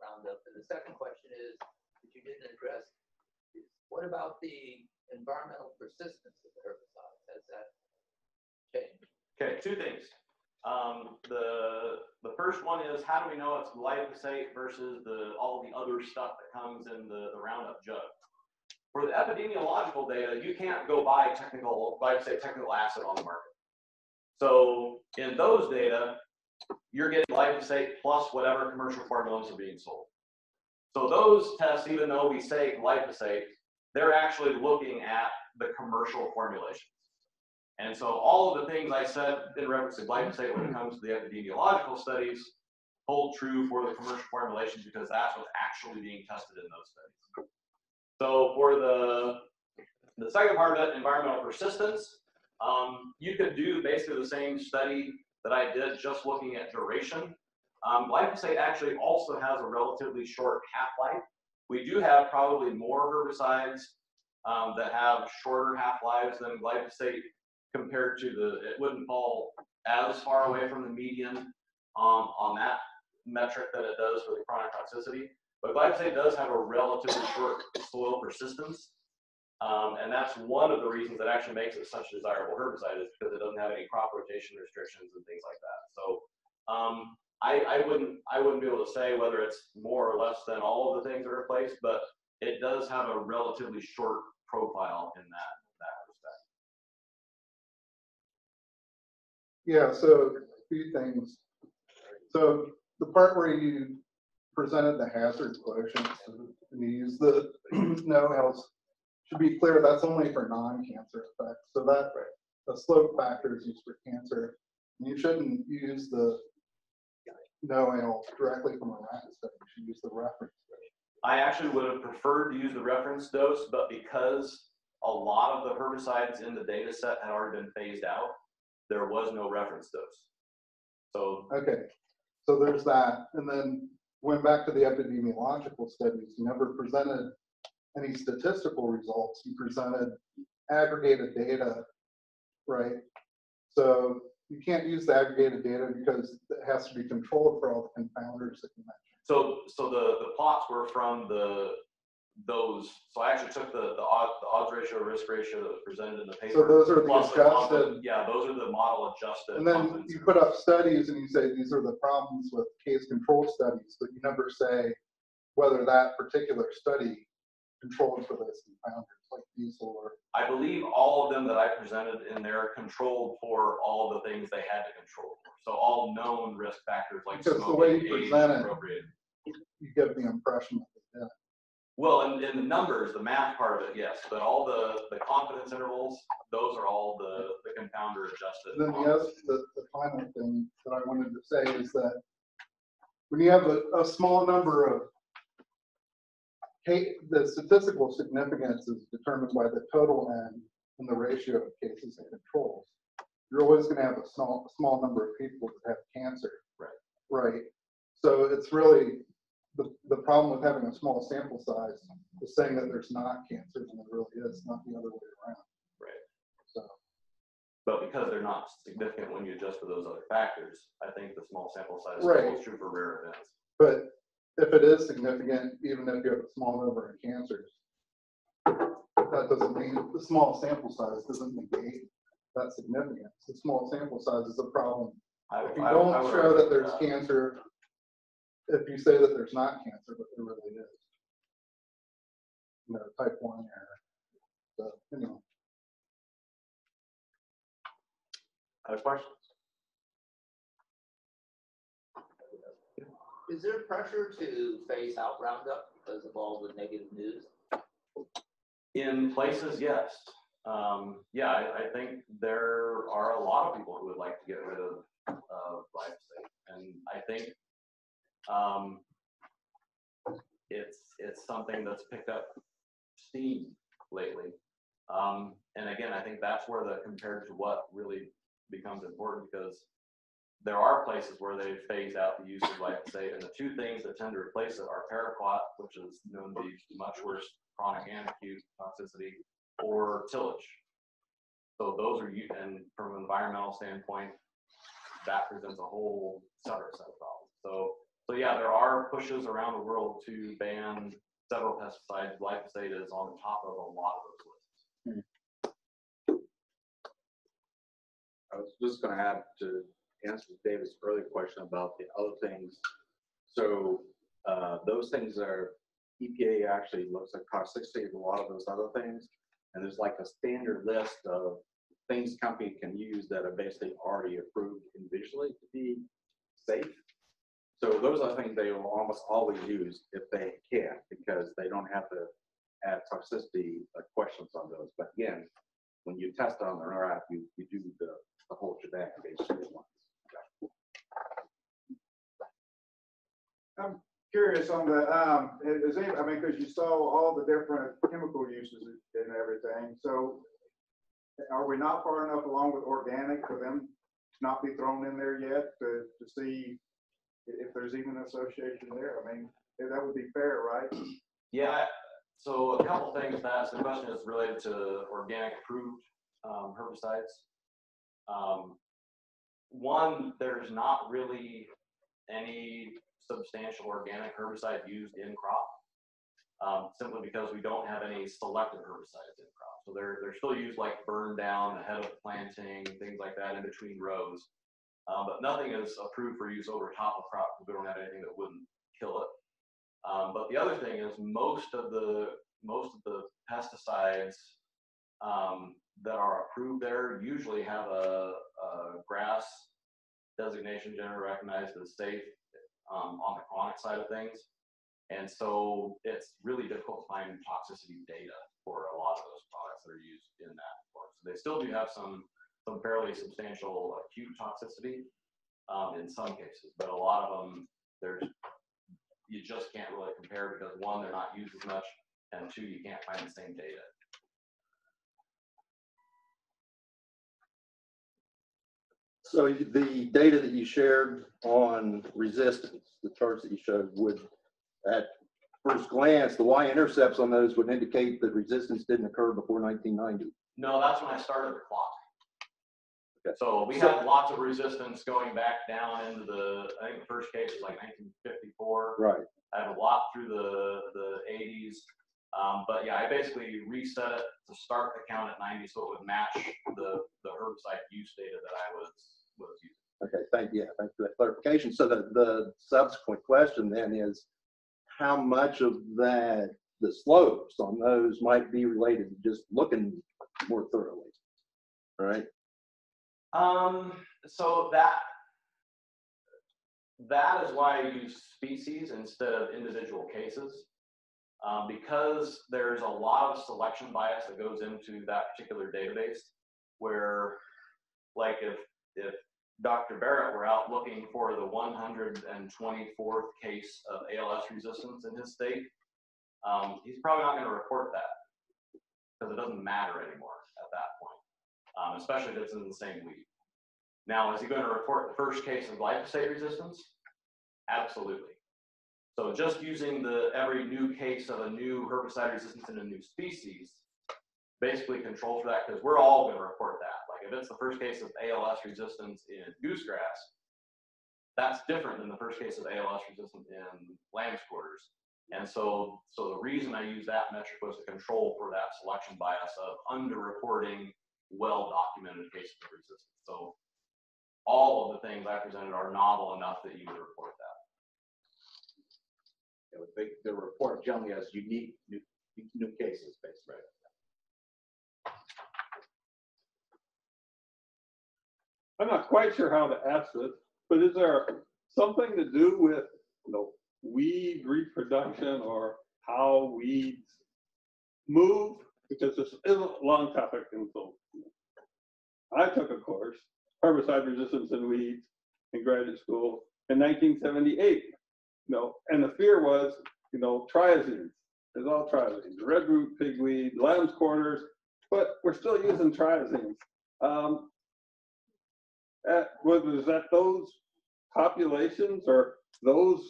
[SPEAKER 4] Roundup? And the second question is, that you didn't address, is what about the environmental persistence of the herbicide? Has that changed?
[SPEAKER 1] Okay, two things. The first one is, how do we know it's glyphosate versus all the other stuff that comes in the Roundup jug? For the epidemiological data, you can't go buy glyphosate technical acid on the market. So in those data, you're getting glyphosate plus whatever commercial formulas are being sold. So those tests, even though we say glyphosate, they're actually looking at the commercial formulations. And so all of the things I said in reference to glyphosate when it comes to the epidemiological studies hold true for the commercial formulations, because that's what's actually being tested in those studies. So for the second part of it, environmental persistence, you could do basically the same study that I did just looking at duration. Glyphosate actually also has a relatively short half-life. We do have probably more herbicides that have shorter half-lives than glyphosate compared to it wouldn't fall as far away from the median on that metric that it does for the chronic toxicity. But glyphosate does have a relatively short soil persistence. And that's one of the reasons that actually makes it such a desirable herbicide, is because it doesn't have any crop rotation restrictions and things like that. So I wouldn't be able to say whether it's more or less than all of the things that are replaced, but it does have a relatively short profile in that respect.
[SPEAKER 5] Yeah, so a few things. So the part where you presented the hazard quotient and you use the no else, should be clear that's only for non-cancer effects. So that the slope factor is used for cancer. And you shouldn't use the no else directly from a rat study. You should use the reference study.
[SPEAKER 1] I actually would have preferred to use the reference dose, but because a lot of the herbicides in the data set had already been phased out, there was no reference dose. So
[SPEAKER 5] okay, so there's that. And then went back to the epidemiological studies, you never presented any statistical results. You presented aggregated data, right? So you can't use the aggregated data because it has to be controlled for all the confounders that you mentioned.
[SPEAKER 1] So the plots were from those. So I actually took the odds ratio, risk ratio that was presented in the paper.
[SPEAKER 5] So those are the
[SPEAKER 1] plus
[SPEAKER 5] adjusted.
[SPEAKER 1] Yeah, those are the model adjusted.
[SPEAKER 5] And then you put up studies and you say these are the problems with case control studies, but you never say whether that particular study controlled for those confounders like diesel or.
[SPEAKER 1] I believe all of them that I presented in there controlled for all the things they had to control for. So all known risk factors like
[SPEAKER 5] because
[SPEAKER 1] smoking,
[SPEAKER 5] the way you
[SPEAKER 1] age,
[SPEAKER 5] present it,
[SPEAKER 1] appropriate.
[SPEAKER 5] you get the impression that they did.
[SPEAKER 1] Well, and in the numbers, the math part of it, yes, but all the confidence intervals, those are all the confounder adjusted.
[SPEAKER 5] And then the final thing that I wanted to say is that when you have a small number of the statistical significance is determined by the total N and the ratio of cases and controls. You're always going to have a small number of people that have cancer.
[SPEAKER 1] Right.
[SPEAKER 5] Right. So it's really the problem with having a small sample size is saying that there's not cancer when there really is, not the other way around.
[SPEAKER 1] Right.
[SPEAKER 5] So.
[SPEAKER 1] But because they're not significant when you adjust for those other factors, I think the small sample size is true for rare events.
[SPEAKER 5] But if it is significant, even if you have a small number of cancers, that doesn't mean the small sample size doesn't negate that significance. The small sample size is a problem. If you don't show that there's cancer, if you say that there's not cancer, but there really is, type 1 error. So, anyway.
[SPEAKER 1] Other questions?
[SPEAKER 4] Is there pressure to phase out Roundup because of all the negative news?
[SPEAKER 1] In places, yes. Yeah, I think there are a lot of people who would like to get rid of glyphosate, and I think it's something that's picked up steam lately. And again, I think that's where the compared to what really becomes important, because there are places where they've phased out the use of glyphosate, and the two things that tend to replace it are paraquat, which is known to be much worse chronic and acute toxicity, or tillage. So those are, and from an environmental standpoint, that presents a whole separate set of problems. So yeah, there are pushes around the world to ban several pesticides. Glyphosate is on the top of a lot of those lists.
[SPEAKER 6] I was just going to add to answer David's earlier question about the other things. So those things are, EPA actually looks at toxicity of a lot of those other things. And there's like a standard list of things company can use that are basically already approved individually to be safe. So those are things they will almost always use if they can, because they don't have to add toxicity questions on those. But again, when you test on the RF, you do the whole shebang basically.
[SPEAKER 7] I'm curious on the, is any, I mean, because you saw all the different chemical uses and everything. So are we not far enough along with organic for them to not be thrown in there yet to see if there's even an association there? I mean, that would be fair, right?
[SPEAKER 1] Yeah, so a couple things that the question is related to organic approved herbicides. One, there's not really any substantial organic herbicide used in crop, simply because we don't have any selective herbicides in crop. So they're still used like burn down ahead of planting, things like that in between rows. But nothing is approved for use over top of crop because we don't have anything that wouldn't kill it. But the other thing is most of the pesticides that are approved there usually have a grass designation generally recognized as safe on the chronic side of things. And so it's really difficult to find toxicity data for a lot of those products that are used in that form. So they still do have some fairly substantial acute toxicity in some cases, but a lot of them, you just can't really compare because one, they're not used as much, and two, you can't find the same data.
[SPEAKER 8] So the data that you shared on resistance, the charts that you showed, would, at first glance, the y-intercepts on those would indicate that resistance didn't occur before 1990.
[SPEAKER 1] No, that's when I started the clock.
[SPEAKER 8] Okay.
[SPEAKER 1] So we had lots of resistance going back down into I think the first case was like 1954.
[SPEAKER 8] Right.
[SPEAKER 1] I had a lot through the 80s. But yeah, I basically reset it to start the count at 90 so it would match the herbicide use data that I was using. Okay,
[SPEAKER 8] thanks for that clarification. So the subsequent question then is, how much of that, the slopes on those might be related to just looking more thoroughly, right?
[SPEAKER 1] So that is why I use species instead of individual cases. Because there's a lot of selection bias that goes into that particular database, where like if Dr. Barrett were out looking for the 124th case of ALS resistance in his state, he's probably not going to report that because it doesn't matter anymore at that point, especially if it's in the same weed. Now, is he going to report the first case of glyphosate resistance? Absolutely. So just using every new case of a new herbicide resistance in a new species basically controls for that, because we're all going to report that. Like if it's the first case of ALS resistance in goosegrass, that's different than the first case of ALS resistance in lamb's quarters. And so the reason I use that metric was to control for that selection bias of underreporting well-documented cases of resistance. So all of the things I presented are novel enough that you would report that.
[SPEAKER 6] The report generally has unique new cases, basically.
[SPEAKER 9] I'm not quite sure how to ask this, but is there something to do with weed reproduction or how weeds move? Because this is a long topic, and so I took a course, herbicide resistance in weeds, in graduate school in 1978. And the fear was, triazines. is all triazines. Redroot, pigweed, lamb's quarters, but we're still using triazines. Whether is that those populations or those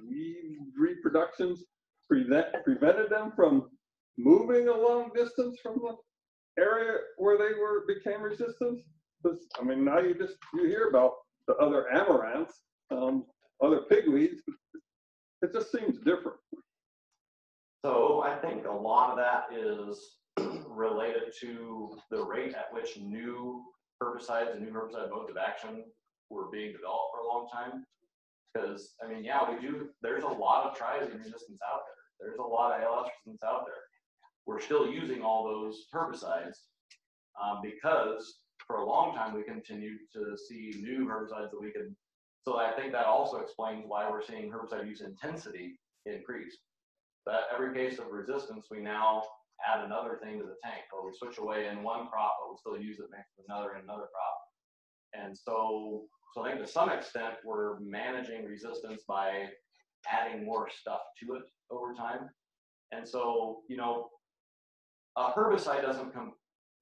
[SPEAKER 9] weed reproductions prevented them from moving a long distance from the area where they became resistant? Because I mean, now you hear about the other amaranths, other pigweeds. It just seems different.
[SPEAKER 1] So I think a lot of that is related to the rate at which new herbicides and new herbicide modes of action were being developed for a long time. Because, I mean, yeah, there's a lot of triazine resistance out there. There's a lot of ALS resistance out there. We're still using all those herbicides because for a long time we continued to see new herbicides that we could. So I think that also explains why we're seeing herbicide use intensity increase. That every case of resistance, we now add another thing to the tank, or we switch away in one crop, but we'll still use it next to another in another crop. And so I think to some extent we're managing resistance by adding more stuff to it over time. And so, you know, a herbicide doesn't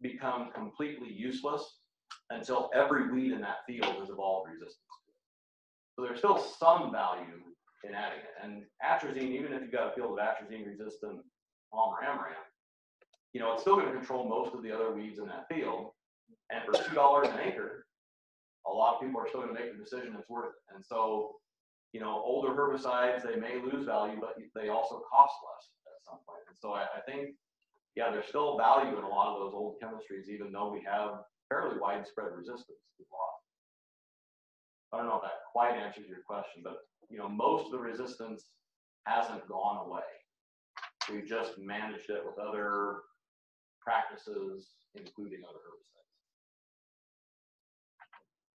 [SPEAKER 1] become completely useless until every weed in that field has evolved resistance to it. So there's still some value in adding it. And atrazine, even if you've got a field of atrazine resistant palm or amaranth, you know, it's still going to control most of the other weeds in that field. And for $2 an acre, a lot of people are still going to make the decision it's worth it. And so, you know, older herbicides, they may lose value, but they also cost less at some point. And so I think, yeah, there's still value in a lot of those old chemistries, even though we have fairly widespread resistance to a lot. I don't know if that quite answers your question, but you know, most of the resistance hasn't gone away. We've just managed it with other practices, including other herbicides.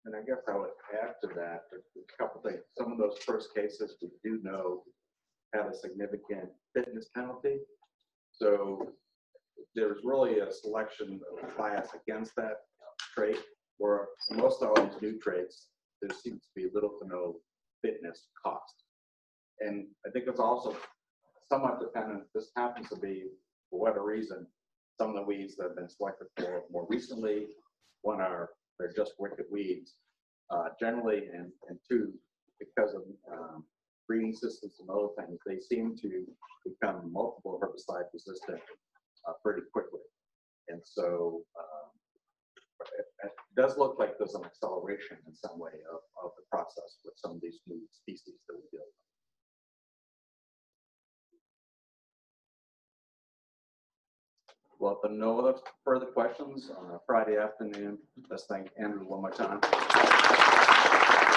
[SPEAKER 6] And I guess I would add to that a couple things. Some of those first cases we do know have a significant fitness penalty. So there's really a selection of bias against that trait, where most all these new traits, there seems to be little to no fitness cost. And I think it's also somewhat dependent. This happens to be, for whatever reason, some of the weeds that have been selected for more recently, they're just wicked weeds, generally, and two, because of breeding systems and other things, they seem to become multiple herbicide resistant pretty quickly. And so it does look like there's an acceleration in some way of the process with some of these new species that we deal with. Well, if there are no other further questions on a Friday afternoon, let's thank Andrew one more time.